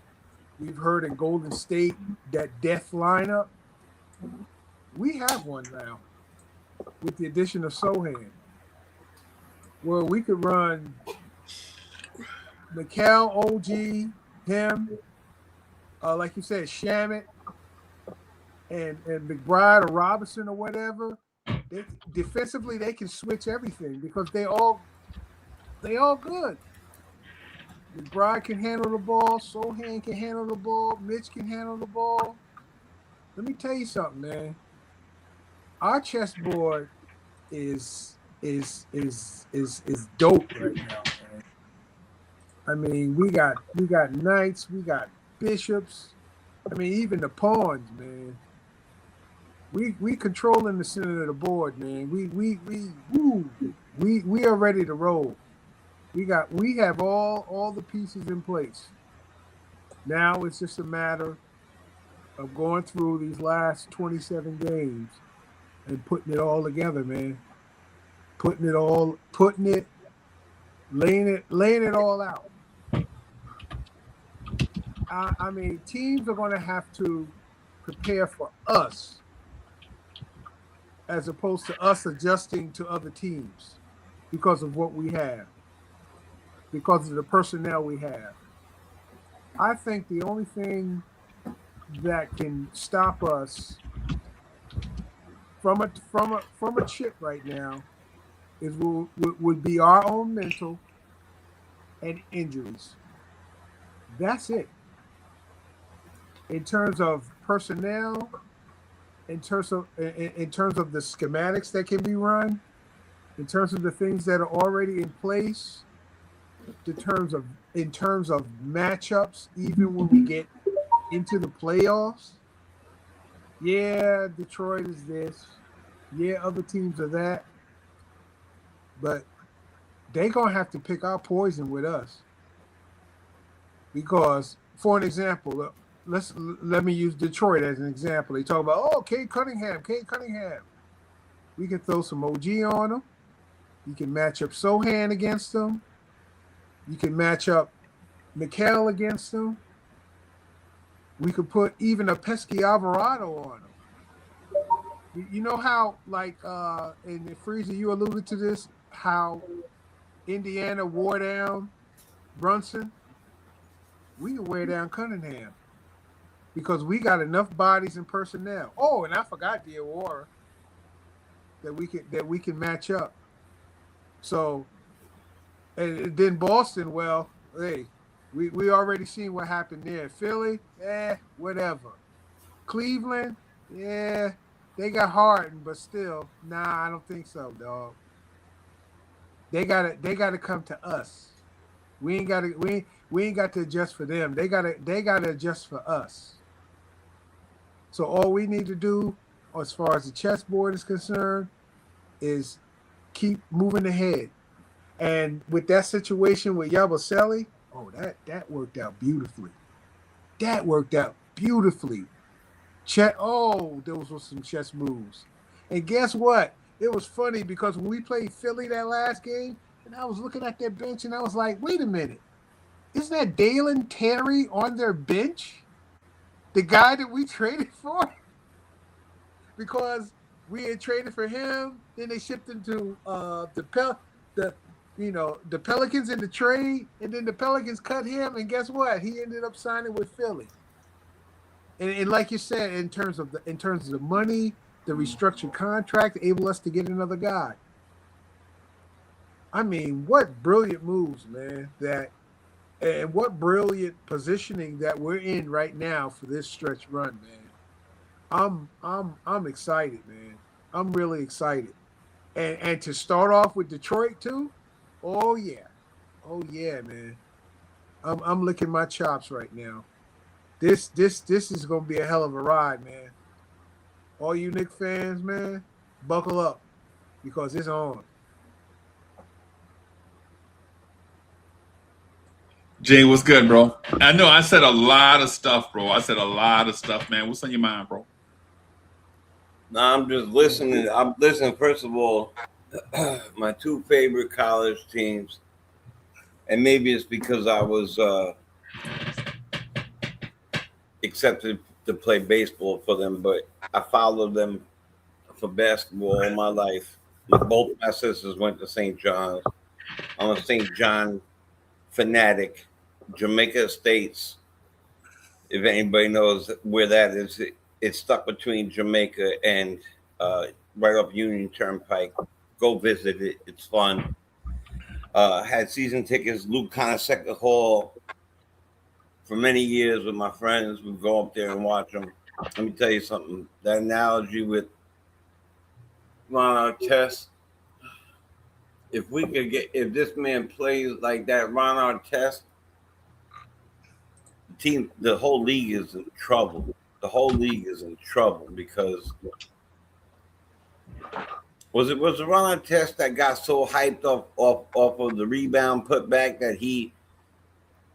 we've heard in Golden State that death lineup. We have one now with the addition of Sochan, where we could run Mikal, OG, him, like you said, Shamet, and McBride or Robinson or whatever. Defensively, they can switch everything because they all good. McBride can handle the ball. Sochan can handle the ball. Mitch can handle the ball. Let me tell you something, man. Our chessboard is dope right now, man. I mean, we got knights, we got bishops. I mean, even the pawns, man. We controlling the center of the board, man. We are ready to roll. We have all the pieces in place. Now it's just a matter of going through these last 27 games and putting it all together, man. Laying it all out. I mean, teams are going to have to prepare for us as opposed to us adjusting to other teams because of what we have, because of the personnel we have. I think the only thing that can stop us from a chip right now is would be our own mental and injuries. That's it. In terms of personnel, in terms of the schematics that can be run, in terms of the things that are already in place, in terms of matchups, even when we get into the playoffs. Yeah, Detroit is this. Yeah, other teams are that. But they're gonna have to pick our poison with us. Because, for an example, let me use Detroit as an example. They talk about, Cade Cunningham. We can throw some OG on them. You can match up Sochan against them. You can match up Mikal against him. We could put even a pesky Alvarado on him. You know how, like, and Freezer, you alluded to this, how Indiana wore down Brunson? We can wear down Cunningham because we got enough bodies and personnel. Oh, and I forgot Diawara that we can match up. So, and then Boston, well, hey, we already seen what happened there. Philly, whatever. Cleveland, yeah, they got Harden, but still, nah, I don't think so, dog. They gotta come to us. We ain't got to adjust for them. They gotta adjust for us. So all we need to do, as far as the chessboard is concerned, is keep moving ahead. And with that situation with Yabusele, oh, that worked out beautifully. That worked out beautifully. Those were some chess moves. And guess what? It was funny because when we played Philly that last game, and I was looking at their bench and I was like, wait a minute. Isn't that Dalen Terry on their bench? The guy that we traded for? Because we had traded for him, then they shipped him to the Pelicans in the trade, and then the Pelicans cut him, and guess what? He ended up signing with Philly. And like you said, in terms of the money, the restructured contract enabled us to get another guy. I mean, what brilliant moves, man! And what brilliant positioning that we're in right now for this stretch run, man. I'm excited, man. I'm really excited. And to start off with Detroit too, oh yeah, man. I'm licking my chops right now. This is gonna be a hell of a ride, man. All you Knicks fans, man, buckle up because it's on. Jay, what's good, bro? I know I said a lot of stuff, bro. I said a lot of stuff, man. What's on your mind, bro? No, I'm just listening. I'm listening, first of all, my two favorite college teams. And maybe it's because I was accepted to play baseball for them, but I followed them for basketball all my life. Both my sisters went to St. John's. I'm a St. John fanatic. Jamaica Estates, if anybody knows where that is, it's stuck between Jamaica and right up Union Turnpike. Go visit it. It's fun. Had season tickets, Luke Conaseca Hall for many years with my friends. We'd go up there and watch them. Let me tell you something. That analogy with Ron Artest, if this man plays like that, Ron Artest, the whole league is in trouble. The whole league is in trouble because was it Ron Artest that got so hyped off of the rebound putback that he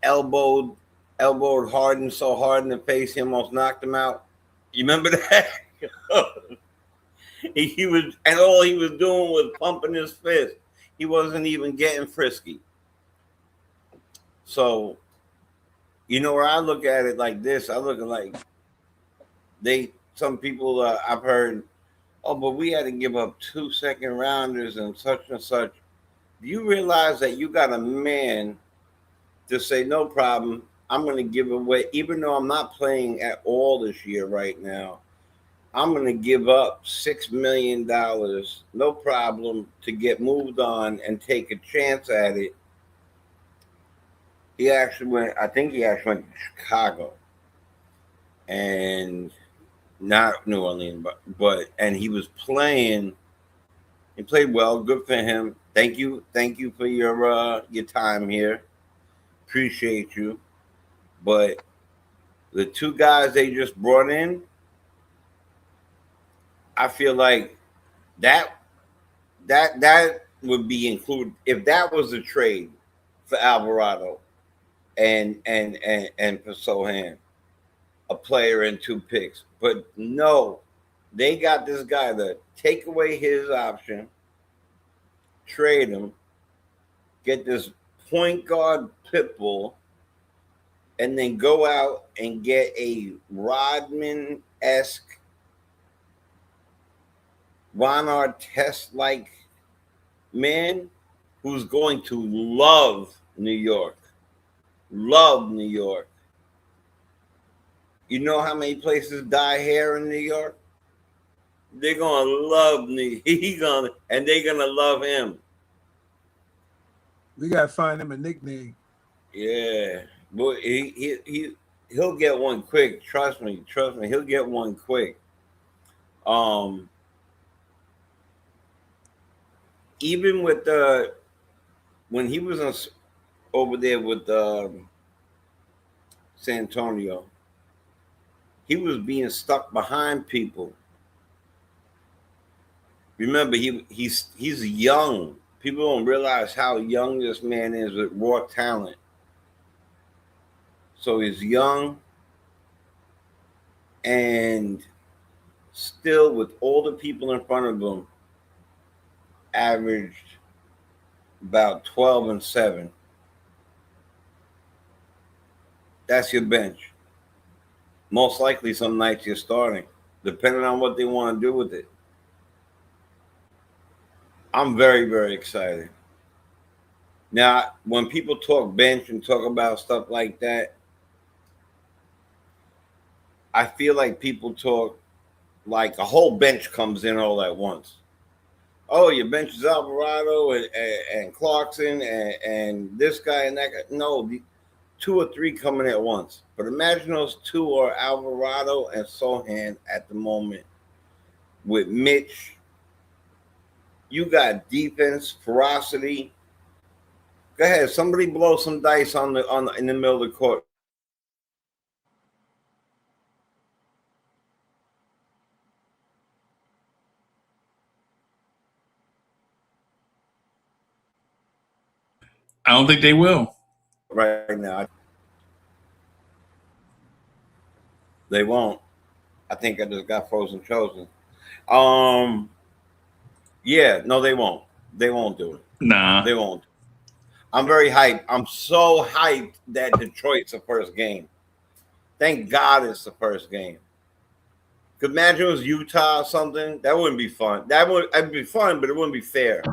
elbowed Harden so hard in the face he almost knocked him out? You remember that? He was, and all he was doing was pumping his fist. He wasn't even getting frisky. So, you know, where I look at it like this, I look at like some people I've heard, oh, but we had to give up 2 second rounders and such. Do you realize that you got a man to say, no problem, I'm going to give away, even though I'm not playing at all this year right now, I'm going to give up $6 million, no problem, to get moved on and take a chance at it. He actually went to Chicago and not New Orleans, and he was playing. He played well. Good for him. Thank you for your time here. Appreciate you. But the two guys they just brought in, I feel like that would be included if that was a trade for Alvarado and for Sochan, a player and 2 picks. But no, they got this guy to take away his option, trade him, get this point guard Pitbull and then go out and get a Rodman-esque, Ron Artest-like man who's going to love New York. Love New York. You know how many places dye hair in New York? They're gonna love me. And they're gonna love him. We gotta find him a nickname. Yeah, boy, he'll get one quick. Trust me. He'll get one quick. Even with when he was over there with San Antonio, he was being stuck behind people. Remember, he's young. People don't realize how young this man is with raw talent. So he's young and still with all the people in front of him averaged about 12 and 7. That's your bench. Most likely some nights you're starting, depending on what they want to do with it. I'm very, very excited. Now, when people talk bench and talk about stuff like that, I feel like people talk like a whole bench comes in all at once. Oh, your bench is Alvarado and Clarkson and this guy and that guy. No, 2 or 3 coming at once. But imagine those 2 are Alvarado and Sochan at the moment. With Mitch, you got defense, ferocity. Go ahead, somebody blow some dice in the middle of the court. I don't think they will. Right now. They won't. I think I just got frozen chosen. Yeah, no, they won't. They won't do it. Nah. They won't. I'm very hyped. I'm so hyped that Detroit's the first game. Thank God it's the first game. Could imagine it was Utah or something. That wouldn't be fun. It'd be fun, but it wouldn't be fair.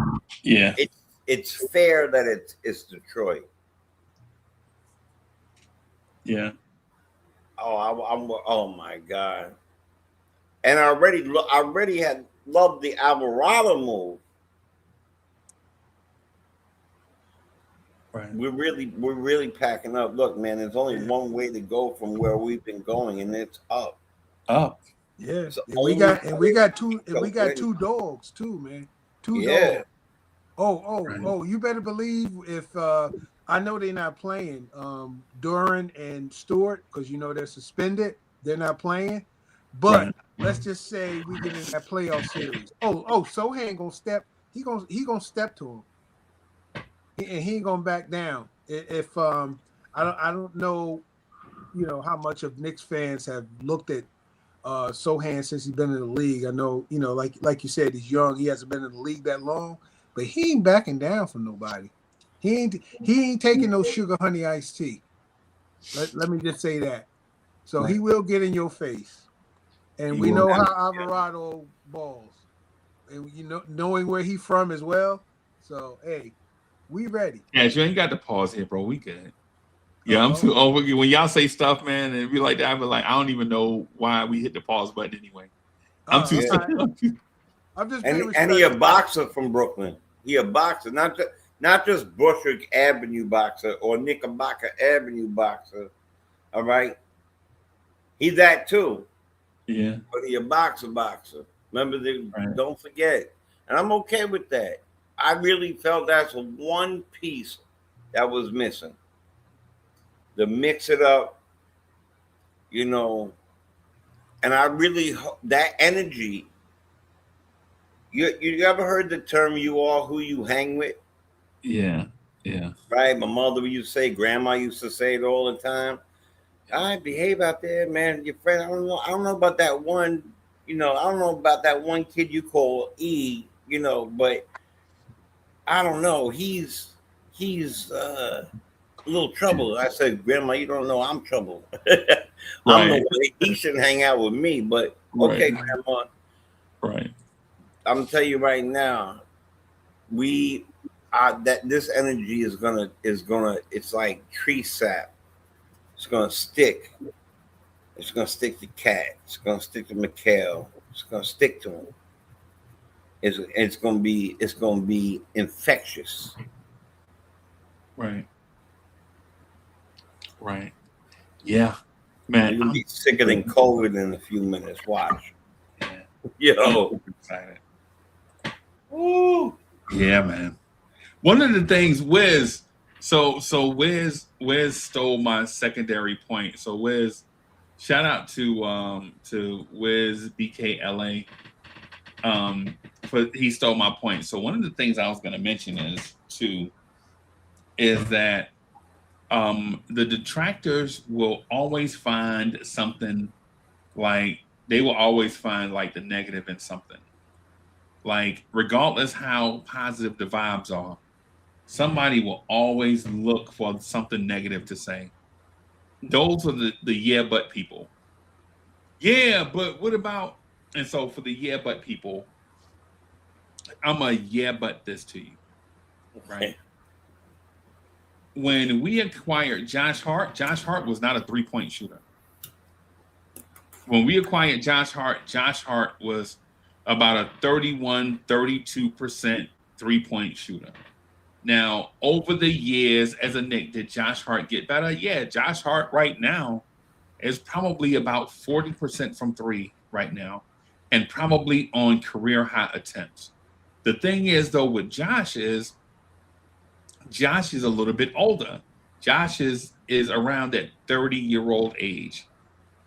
Yeah. It's fair that it's Detroit. Yeah. Oh my God. And I already had loved the Alvarado move. Right. We're really packing up. Look, man, there's only one way to go from where we've been going, and it's up. Up. Yeah. And we got two dogs too, man. Two dogs. Oh, you better believe if I know they're not playing Duran and Stewart because you know they're suspended. They're not playing. But let's just say we get in that playoff series. Sochan gonna step. He gonna step to him. And he ain't gonna back down. If I don't know, how much of Knicks fans have looked at Sochan since he's been in the league. I know, like you said, he's young. He hasn't been in the league that long, but he ain't backing down from nobody. He ain't taking no sugar honey iced tea. Let me just say that. So he will get in your face, and we know how Alvarado balls, and knowing where he's from as well. So hey. We ready. Yeah, you ain't got to pause here, bro. We good. Yeah, I'm too over. When y'all say stuff, man, and be like that, I'm like, I don't even know why we hit the pause button anyway. I'm just and he a boxer from Brooklyn. He a boxer, not just Bushwick Avenue boxer or Knickerbocker Avenue boxer. All right. He's that too. Yeah. But he a boxer. Remember, don't forget. And I'm okay with that. I really felt that's one piece that was missing. To mix it up, and I really hope that energy. You ever heard the term "you are who you hang with"? Yeah. Right. My mother used to say, Grandma used to say it all the time. I behave out there, man. Your friend. I don't know about that one. I don't know about that one kid you call E. But. I don't know. He's he's a little trouble. I said, Grandma, you don't know I'm trouble. I'm Right. the way he shouldn't hang out with me. But okay, Right. Grandma, Right. I'm gonna tell you right now, we that this energy is gonna it's like tree sap. It's gonna stick. It's gonna stick to Cat. It's gonna stick to Mikhail. It's gonna stick to him. It's gonna be infectious. Right. Right. Yeah. Man, You're gonna be sicker than COVID in a few minutes. Watch. yeah. Yo. I'm excited. Woo. Yeah, man. One of the things Wiz, so Wiz stole my secondary point. So Wiz, shout out to Wiz BKLA. For he stole my point. So one of the things I was going to mention is that the detractors will always find something, like they will always find like the negative in something. Like regardless how positive the vibes are, somebody will always look for something negative to say. Those are the yeah but people. Yeah, but what about? And so for the yeah but people, I'm a yeah but this to you, right? When we acquired Josh Hart was not a 3-point shooter. When we acquired Josh Hart was about a 32% 3-point shooter. Now, over the years as a Knick, did Josh Hart get better? Yeah, Josh Hart right now is probably about 40% from 3 right now, and probably on career high attempts. The thing is, though, with Josh is a little bit older. Josh is around that 30-year-old age,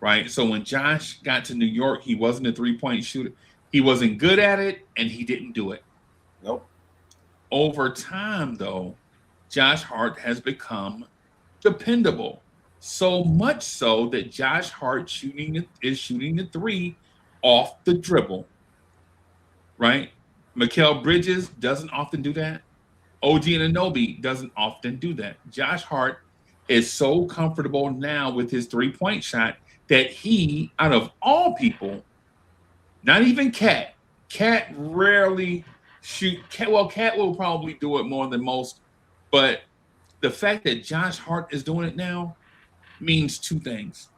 right? So when Josh got to New York, he wasn't a 3-point shooter. He wasn't good at it, and he didn't do it. Nope. Over time, though, Josh Hart has become dependable. So much so that Josh Hart is shooting the 3 off the dribble, right? Mikal Bridges doesn't often do that. OG Anunoby doesn't often do that. Josh Hart is so comfortable now with his 3-point shot that he, out of all people, not even Cat rarely shoot. Cat will probably do it more than most, but the fact that Josh Hart is doing it now means 2 things.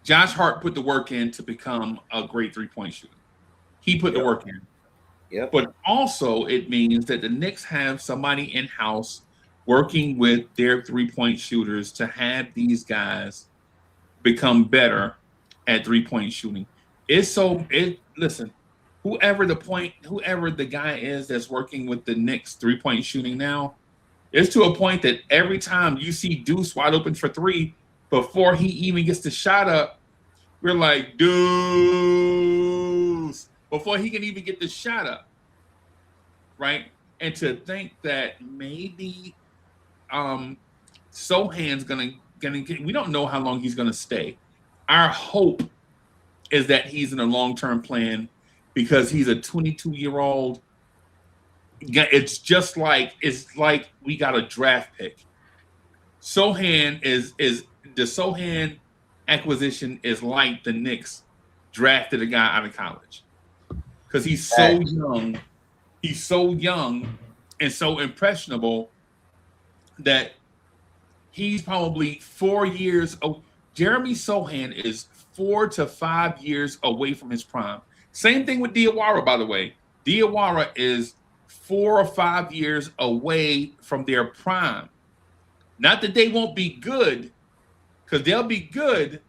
Josh Hart put the work in to become a great 3-point shooter. He put the work in. Yep. But also it means that the Knicks have somebody in-house working with their 3-point shooters to have these guys become better at 3-point shooting. Listen, whoever the guy is that's working with the Knicks 3-point shooting now, it's to a point that every time you see Deuce wide open for 3, before he even gets the shot up, we're like, Deuce, before he can even get the shot up, right? And to think that maybe Sochan's gonna get, we don't know how long he's gonna stay. Our hope is that he's in a long-term plan because he's a 22-year-old. It's like we got a draft pick. Sochan is the Sochan acquisition is like the Knicks drafted a guy out of college because he's so young. He's so young and so impressionable that he's probably 4 years. Jeremy Sochan is 4 to 5 years away from his prime. Same thing with Diawara, by the way. Diawara is 4 or 5 years away from their prime. Not that they won't be good, because they'll be good,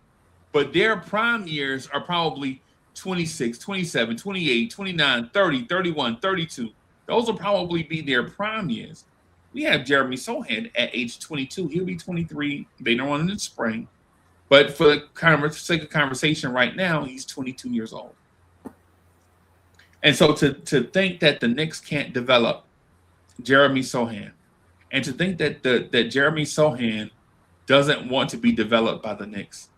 but their prime years are probably 26, 27, 28, 29, 30, 31, 32. Those will probably be their prime years. We have Jeremy Sochan at age 22. He'll be 23 later on in the spring. But for the sake of conversation right now, he's 22 years old. And so to think that the Knicks can't develop Jeremy Sochan, and to think that that Jeremy Sochan doesn't want to be developed by the Knicks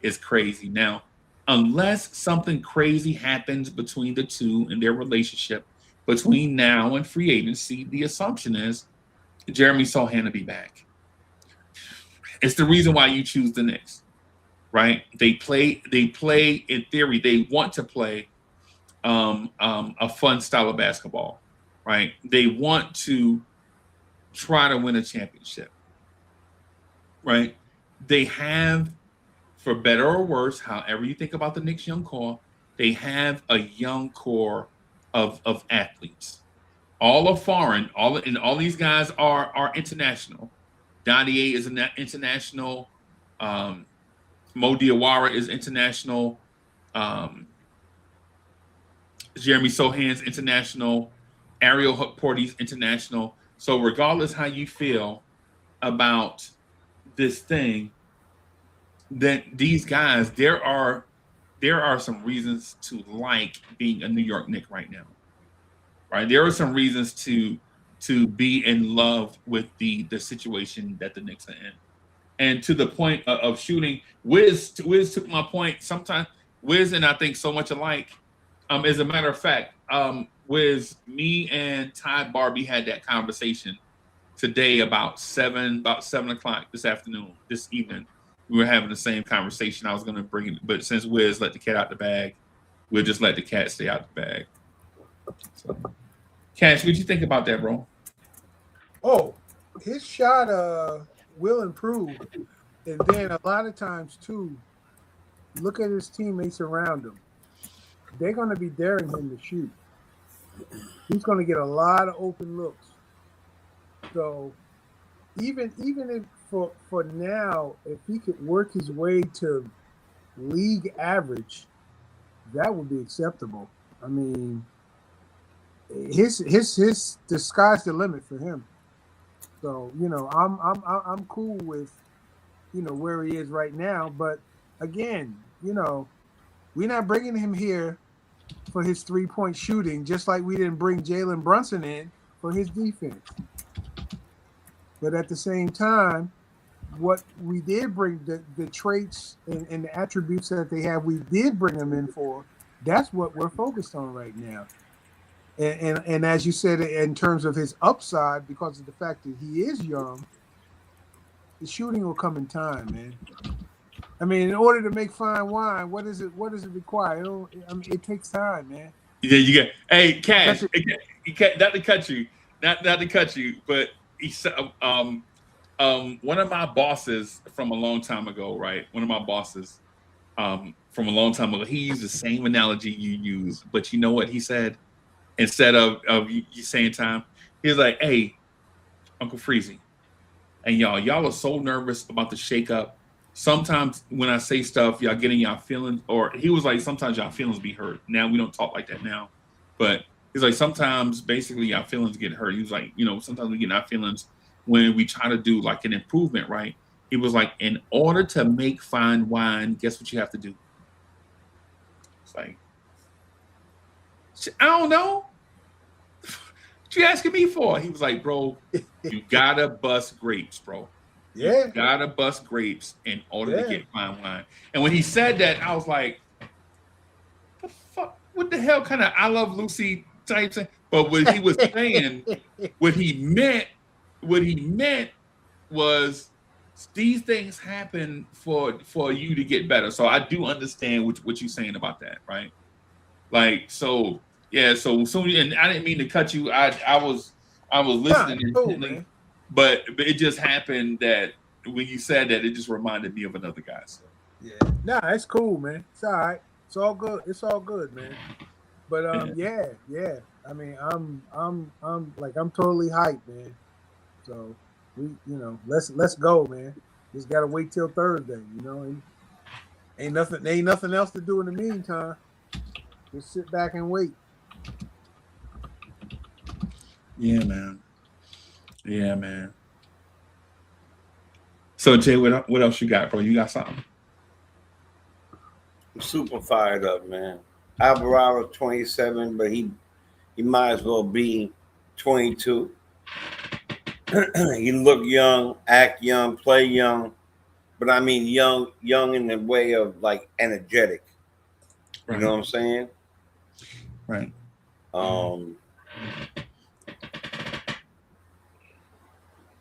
is crazy. Now, unless something crazy happens between the two in their relationship, between now and free agency, the assumption is Jeremy Sochan to be back. It's the reason why you choose the Knicks, right? They play in theory, they want to play a fun style of basketball, right? They want to try to win a championship, right? They have, for better or worse, however you think about the Knicks young core, they have a young core of athletes. All are foreign. All these guys are international. Dadier is international. Mo Diawara is international. Jeremy Sochan's international. Ariel Hukporty's international. So regardless how you feel about this thing, that these guys, there are some reasons to like being a New York Knick right now, right? There are some reasons to be in love with the situation that the Knicks are in. And to the point of shooting, Wiz took my point. Sometimes Wiz and I think so much alike. As a matter of fact, Wiz, me and Ty Barbie had that conversation today about 7 o'clock this evening. We were having the same conversation. I was going to bring it, but since Wiz let the cat out the bag, we'll just let the cat stay out the bag. So, Cash, what'd you think about that, bro? Oh, his shot will improve. And then a lot of times, too, look at his teammates around him. They're going to be daring him to shoot. He's going to get a lot of open looks. So even if for now, if he could work his way to league average, that would be acceptable. I mean, his the sky's the limit for him. So, you know, I'm cool with, you know, where he is right now. But again, you know, we're not bringing him here for his 3-point shooting, just like we didn't bring Jalen Brunson in for his defense. But at the same time, what we did bring, the traits and the attributes that they have, we did bring them in for. That's what we're focused on right now. And as you said, in terms of his upside, because of the fact that he is young, the shooting will come in time, man. I mean, in order to make fine wine, what does it require? It takes time, man. Yeah, you get. Hey, Cash, not to cut you, but he said, one of my bosses from a long time ago, right? One of my bosses from a long time ago, he used the same analogy you use, but you know what he said? Instead of you saying time, he was like, "Hey, Uncle Freezy, and y'all are so nervous about the shakeup. Sometimes when I say stuff, y'all getting y'all feelings." Or he was like, "Sometimes y'all feelings be hurt." Now we don't talk like that now, but he's like, "Sometimes basically y'all feelings get hurt." He was like, "You know, sometimes we get our feelings when we try to do like an improvement, right?" He was like, "In order to make fine wine, guess what you have to do?" It's like, I don't know. What you asking me for? He was like, "Bro, you gotta bust grapes, bro. Yeah. You gotta bust grapes in order to get fine wine." And when he said that, I was like, "The fuck? What the hell kind of I Love Lucy type thing?" But what he was saying, what he meant was these things happen for you to get better. So I do understand what you're saying about that, right? Like, so yeah, so soon, and I didn't mean to cut you. I was listening intently, but it just happened that when you said that, it just reminded me of another guy. So. Yeah, nah, it's cool, man. It's all right. It's all good. It's all good, man. But yeah. I mean, I'm totally hyped, man. So we, you know, let's go, man. Just gotta wait till Thursday, you know. And ain't nothing else to do in the meantime. Just sit back and wait. Yeah, man. So Jay, what else you got, bro? You got something? I'm super fired up, man. Alvarado 27, but he might as well be 22. He look young, act young, play young, but I mean young in the way of like energetic. Right. You know what I'm saying? Right.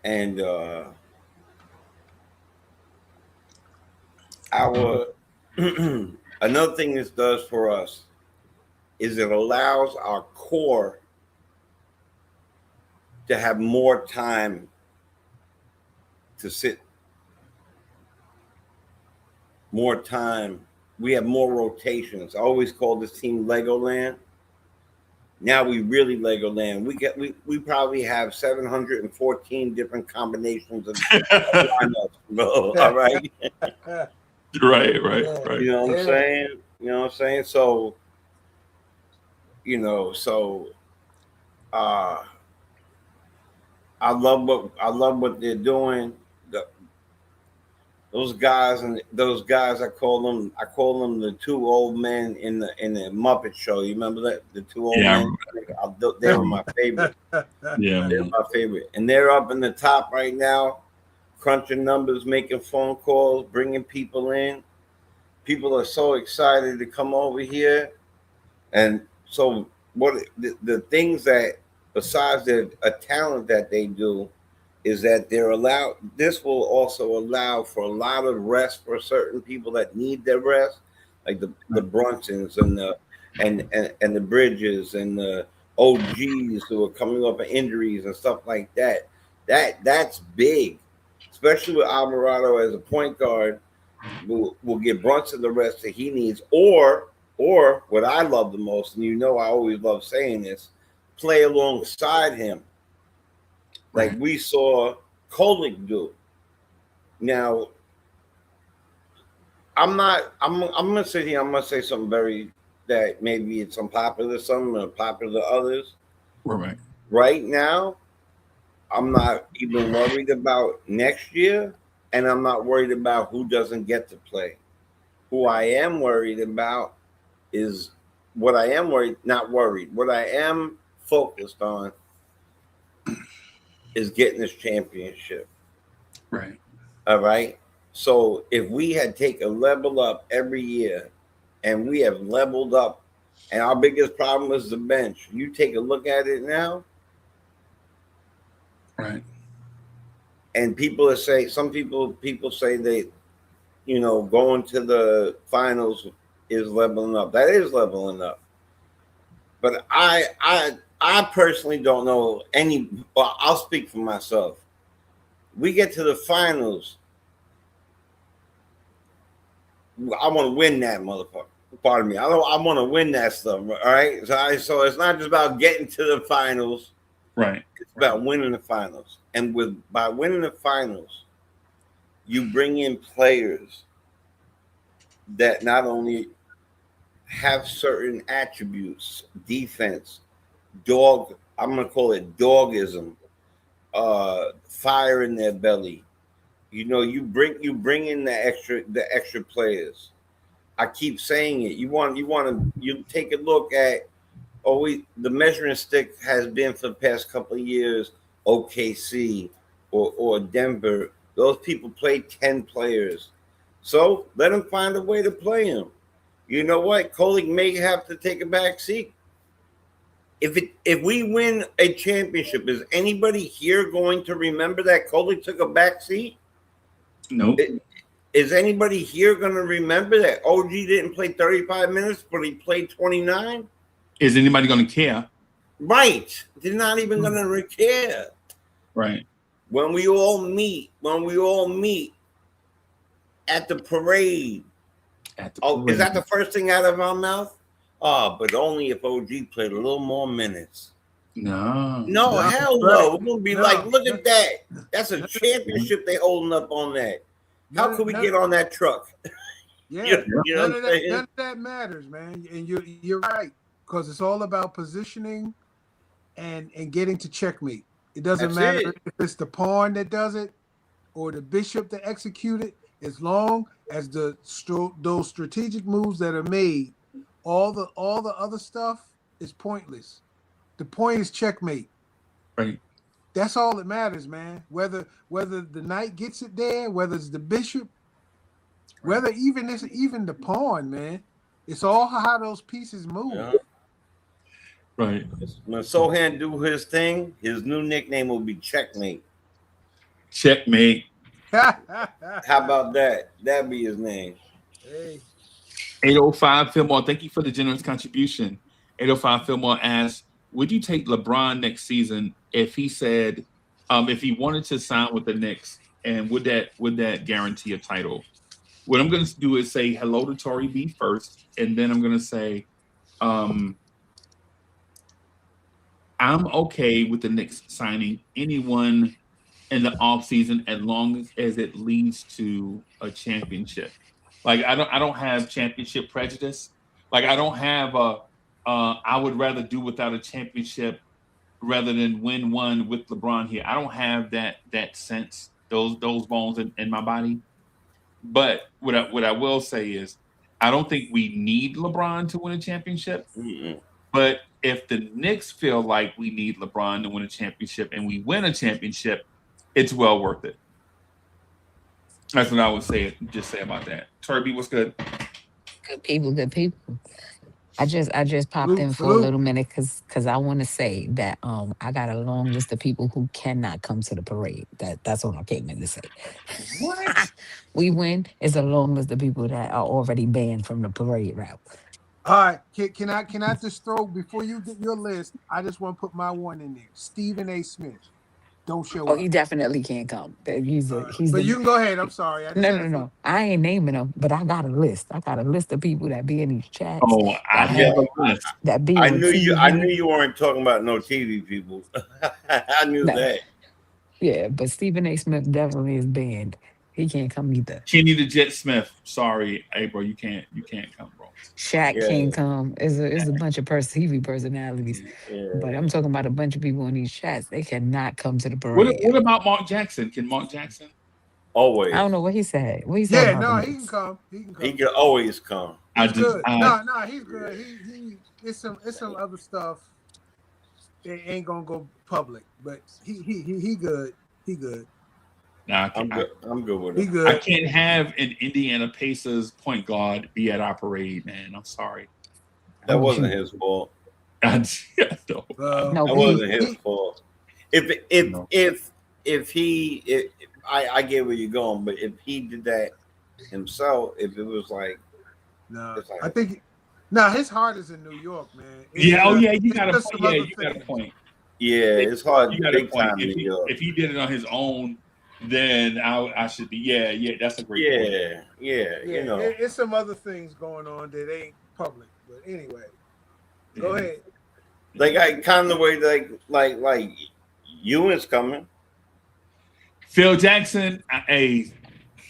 And our another thing this does for us is it allows our core to have more time to sit, more time. We have more rotations. I always call this team Legoland. Now we really Legoland. We probably have 714 different combinations of lineups, bro. All right. Right. You know what I'm saying? You know what I'm saying? So, I love what they're doing. Those guys I call them the two old men in the Muppet Show. You remember that? The two old men? They were my favorite. Yeah, they're my favorite. And they're up in the top right now, crunching numbers, making phone calls, bringing people in. People are so excited to come over here. And so the things that, besides a talent that they do, is that this will also allow for a lot of rest for certain people that need their rest, like the Brunsons and the Bridges and the OGs who are coming up with injuries and stuff like that. That's big, especially with Alvarado as a point guard. Will give Brunson the rest that he needs, or what I love the most, and I always love saying this, play alongside him, like we saw Kolik do. Now, I'm gonna sit here. I'm gonna say something that maybe it's unpopular, some unpopular to others. Right. Right now, I'm not even worried about next year, and I'm not worried about who doesn't get to play. Who I am worried about is what I am focused on is getting this championship. Right. All right. So if we had taken a level up every year, and we have leveled up, and our biggest problem is the bench. You take a look at it now. Right. And people say they, going to the finals is leveling up. That is leveling up. But I personally don't know any. Well, I'll speak for myself. We get to the finals. I want to win that motherfucker. Pardon me. I want to win that stuff. All right. So it's not just about getting to the finals. Right. It's about winning the finals. And by winning the finals, you bring in players that not only have certain attributes, defense, I'm gonna call it dogism, fire in their belly. You bring in the extra players. I keep saying it. You take a look at the measuring stick has been for the past couple of years OKC or Denver. Those people play 10 players. So let them find a way to play them. You know what? Kolik may have to take a back seat. If we win a championship, is anybody here going to remember that Kolik took a back seat? No. Is anybody here going to remember that OG didn't play 35 minutes, but he played 29? Is anybody going to care? Right. They're not even going to care. Right. When we all meet at the parade. Is that the first thing out of our mouth? Oh, but only if OG played a little more minutes. No, hell no. We're going to be like, look at that. That's a championship they holding up on that. How could we get on that truck? Yeah, none of that matters, man. And you're right, because it's all about positioning and getting to checkmate. It doesn't matter if it's the pawn that does it or the bishop that execute it, as long as those strategic moves that are made, all the other stuff is pointless. The point is checkmate. Right. That's all that matters, man. Whether the knight gets it there, whether it's the bishop, whether even the pawn, man. It's all how those pieces move. Yeah. Right. When Sochan do his thing, his new nickname will be Checkmate. Checkmate. How about that? That'd be his name. Hey, 805 Fillmore, thank you for the generous contribution. 805 Fillmore asks, would you take LeBron next season if he said, if he wanted to sign with the Knicks, and would that guarantee a title? What I'm going to do is say hello to Tory B first, and then I'm going to say, I'm okay with the Knicks signing anyone in the offseason as long as it leads to a championship. Like I don't have championship prejudice. Like I don't have I would rather do without a championship rather than win one with LeBron here. I don't have that sense, those bones in my body. But what I will say is I don't think we need LeBron to win a championship. Mm-mm. But if the Knicks feel like we need LeBron to win a championship and we win a championship, it's well worth it. That's what I would say. Just say about that. Turby, what's good? Good people, good people. I just popped in for a salute. little minute because I want to say that I got a long list of people who cannot come to the parade. That's what I came in to say. What? We win. It's a long list of people that are already banned from the parade route. All right, can I just throw, before you get your list, I just want to put my one in there. Stephen A. Smith, don't show Oh, up. he definitely can't come. He's But the you can go ahead. I'm sorry. no. I ain't naming them, but I got a list. I got a list of people that be in these chats. Oh, I have a list. That be I on knew TV. I knew you weren't talking about no TV people. I knew No. that. Yeah, but Stephen A. Smith definitely is banned. He can't come either. Kenny the Jet Smith. Sorry, hey bro, you can't come, bro. Shaq Yeah. can't come. It's a bunch of TV personalities. Yeah. But I'm talking about a bunch of people in these chats. They cannot come to the parade. What about Mark Jackson? Can Mark Jackson? Always. I don't know what he said. What he said? Yeah, about no, the he can Knicks? come. He can come. He can always come. He's good. No, he's good. He it's some other stuff. It ain't gonna go public, but he good. He good. Nah, I'm good with He it. good. I can't have an Indiana Pacers point guard be at our parade, man. I'm sorry. That wasn't his fault. I No, That but wasn't his fault. If he I get where you're going, but if he did that himself, if it was like, No, it's like, I think his heart is in New York, man. you got a point. Yeah, you got a point. yeah, it's hard. You got a Big time point. in New York. If he did it on his own, then I should be. Yeah, that's a great point. Yeah, you know. It's some other things going on that ain't public. But anyway, go ahead. Like I kind of the way like Ewan's coming. Phil Jackson, hey,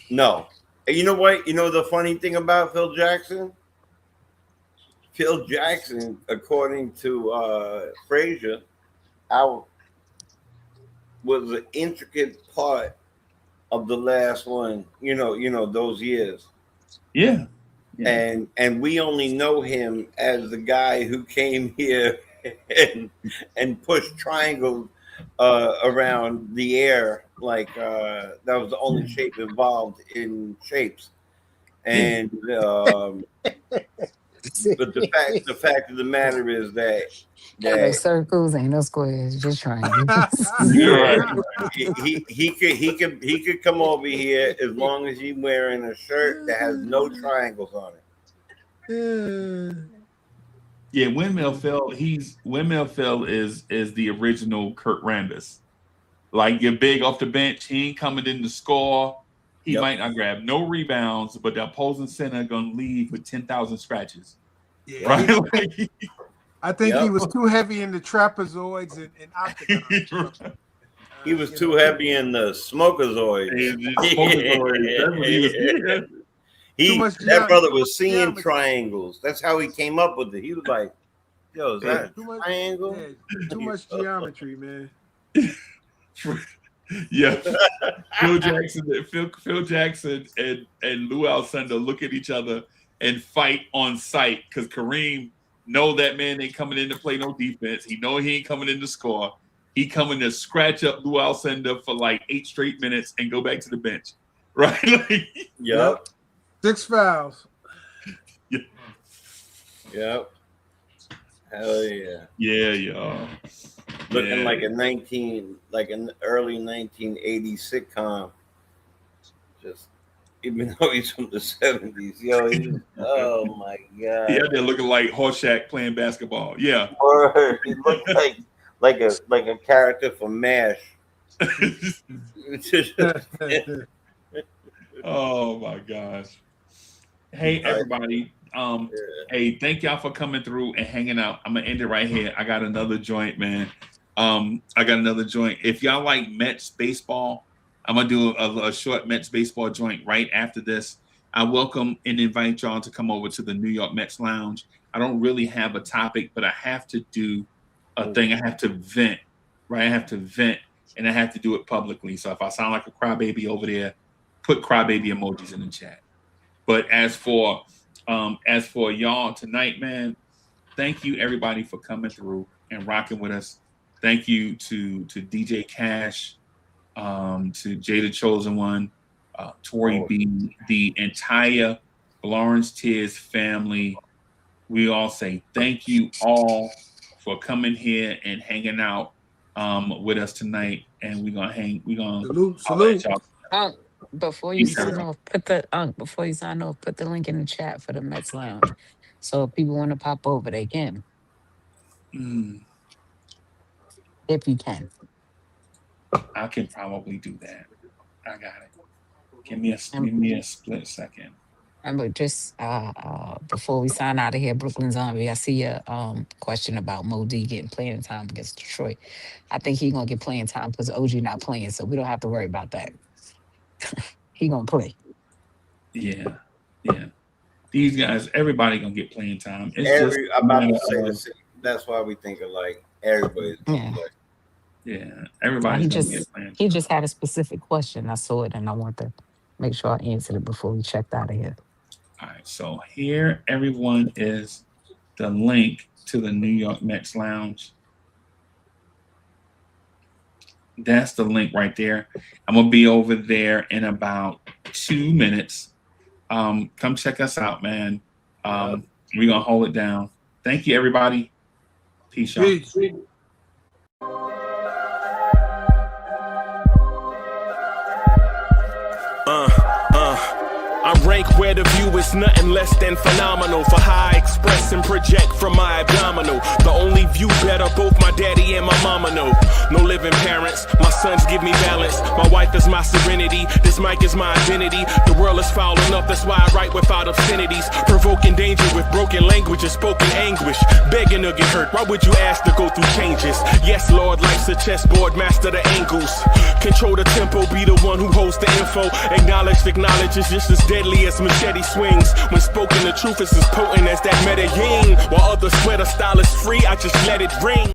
No. And you know what? You know the funny thing about Phil Jackson? Phil Jackson, according to Frazier, was an intricate part of the last one, you know, those years. yeah. And we only know him as the guy who came here and pushed triangles around the air, like that was the only shape involved in shapes. And but the fact of the matter is that ain't no circles, ain't no squares, just triangles. he could come over here as long as he's wearing a shirt that has no triangles on it. Yeah, Windmill Phil. Windmill Phil is the original Kurt Rambis. Like you're big off the bench, he ain't coming in to score. He might not grab no rebounds, but the opposing center gonna leave with 10,000 scratches. Yeah, right? I think he was too heavy in the trapezoids and octagons. He was too heavy in the smokerzoids. That brother was seeing triangles. That's how he came up with it. He was like, "Yo, is that a triangle?" Yeah, too much geometry, man. Yeah, Phil Jackson and Lou Alcindor look at each other and fight on sight because Kareem know that man ain't coming in to play no defense. He know he ain't coming in to score. He coming to scratch up Lou Alcindor for like 8 straight minutes and go back to the bench, right? Yep. 6 fouls. Yep. Hell yeah. Yeah, y'all. Looking like an early 1980s sitcom. Just even though he's from the 70s, yo, oh my god. Yeah, they're looking like Horshack playing basketball. Yeah. Word. He looked like a character from MASH. Oh my gosh. Hey everybody. Hey, thank y'all for coming through and hanging out. I'm gonna end it right here. I got another joint, man. I got another joint. If y'all like Mets baseball, I'm gonna do a short Mets baseball joint right after this. I welcome and invite y'all to come over to the New York Mets Lounge. I don't really have a topic, but I have to do a thing. I have to vent, right? I have to vent, and I have to do it publicly. So if I sound like a crybaby over there, put crybaby emojis in the chat. But as for y'all tonight, man, thank you everybody for coming through and rocking with us. Thank you to DJ Cash, to Jay the Chosen One, Tori B, the entire Lawrence Tears family. We all say thank you all for coming here and hanging out with us tonight. And we're gonna salute. Before you sign off, put the link in the chat for the Mets Lounge. So if people want to pop over, they can. If you can. I can probably do that. I got it. Give me a split second. Remember, just before we sign out of here, Brooklyn Zombie, I see a question about Mo D getting playing time against Detroit. I think he's gonna get playing time because OG not playing, so we don't have to worry about that. He gonna play. Yeah. These guys, everybody gonna get playing time. I'm about to say the same. That's why we think alike. Everybody's gonna play. Yeah, everybody's gonna get playing time. He just had a specific question. I saw it, and I want to make sure I answered it before we checked out of here. All right, so here, everyone, is the link to the New York Mets Lounge. That's the link right there. I'm gonna be over there in about 2 minutes. Come check us out, man. We're gonna hold it down. Thank you, everybody. Peace out. Peace. I rank where the view is nothing less than phenomenal. For how I express and project from my abdominal. The only view better, both my daddy and my mama know. No living parents, my sons give me balance. My wife is my serenity, this mic is my identity. The world is foul enough, that's why I write without obscenities. Provoking danger with broken language and spoken anguish. Begging to get hurt, why would you ask to go through changes? Yes, Lord, life's a chessboard, master the angles. Control the tempo, be the one who holds the info. Acknowledged knowledge is just as deadly as machete swings. When spoken, the truth is as potent as that Medellin. While others swear the style is free, I just let it ring.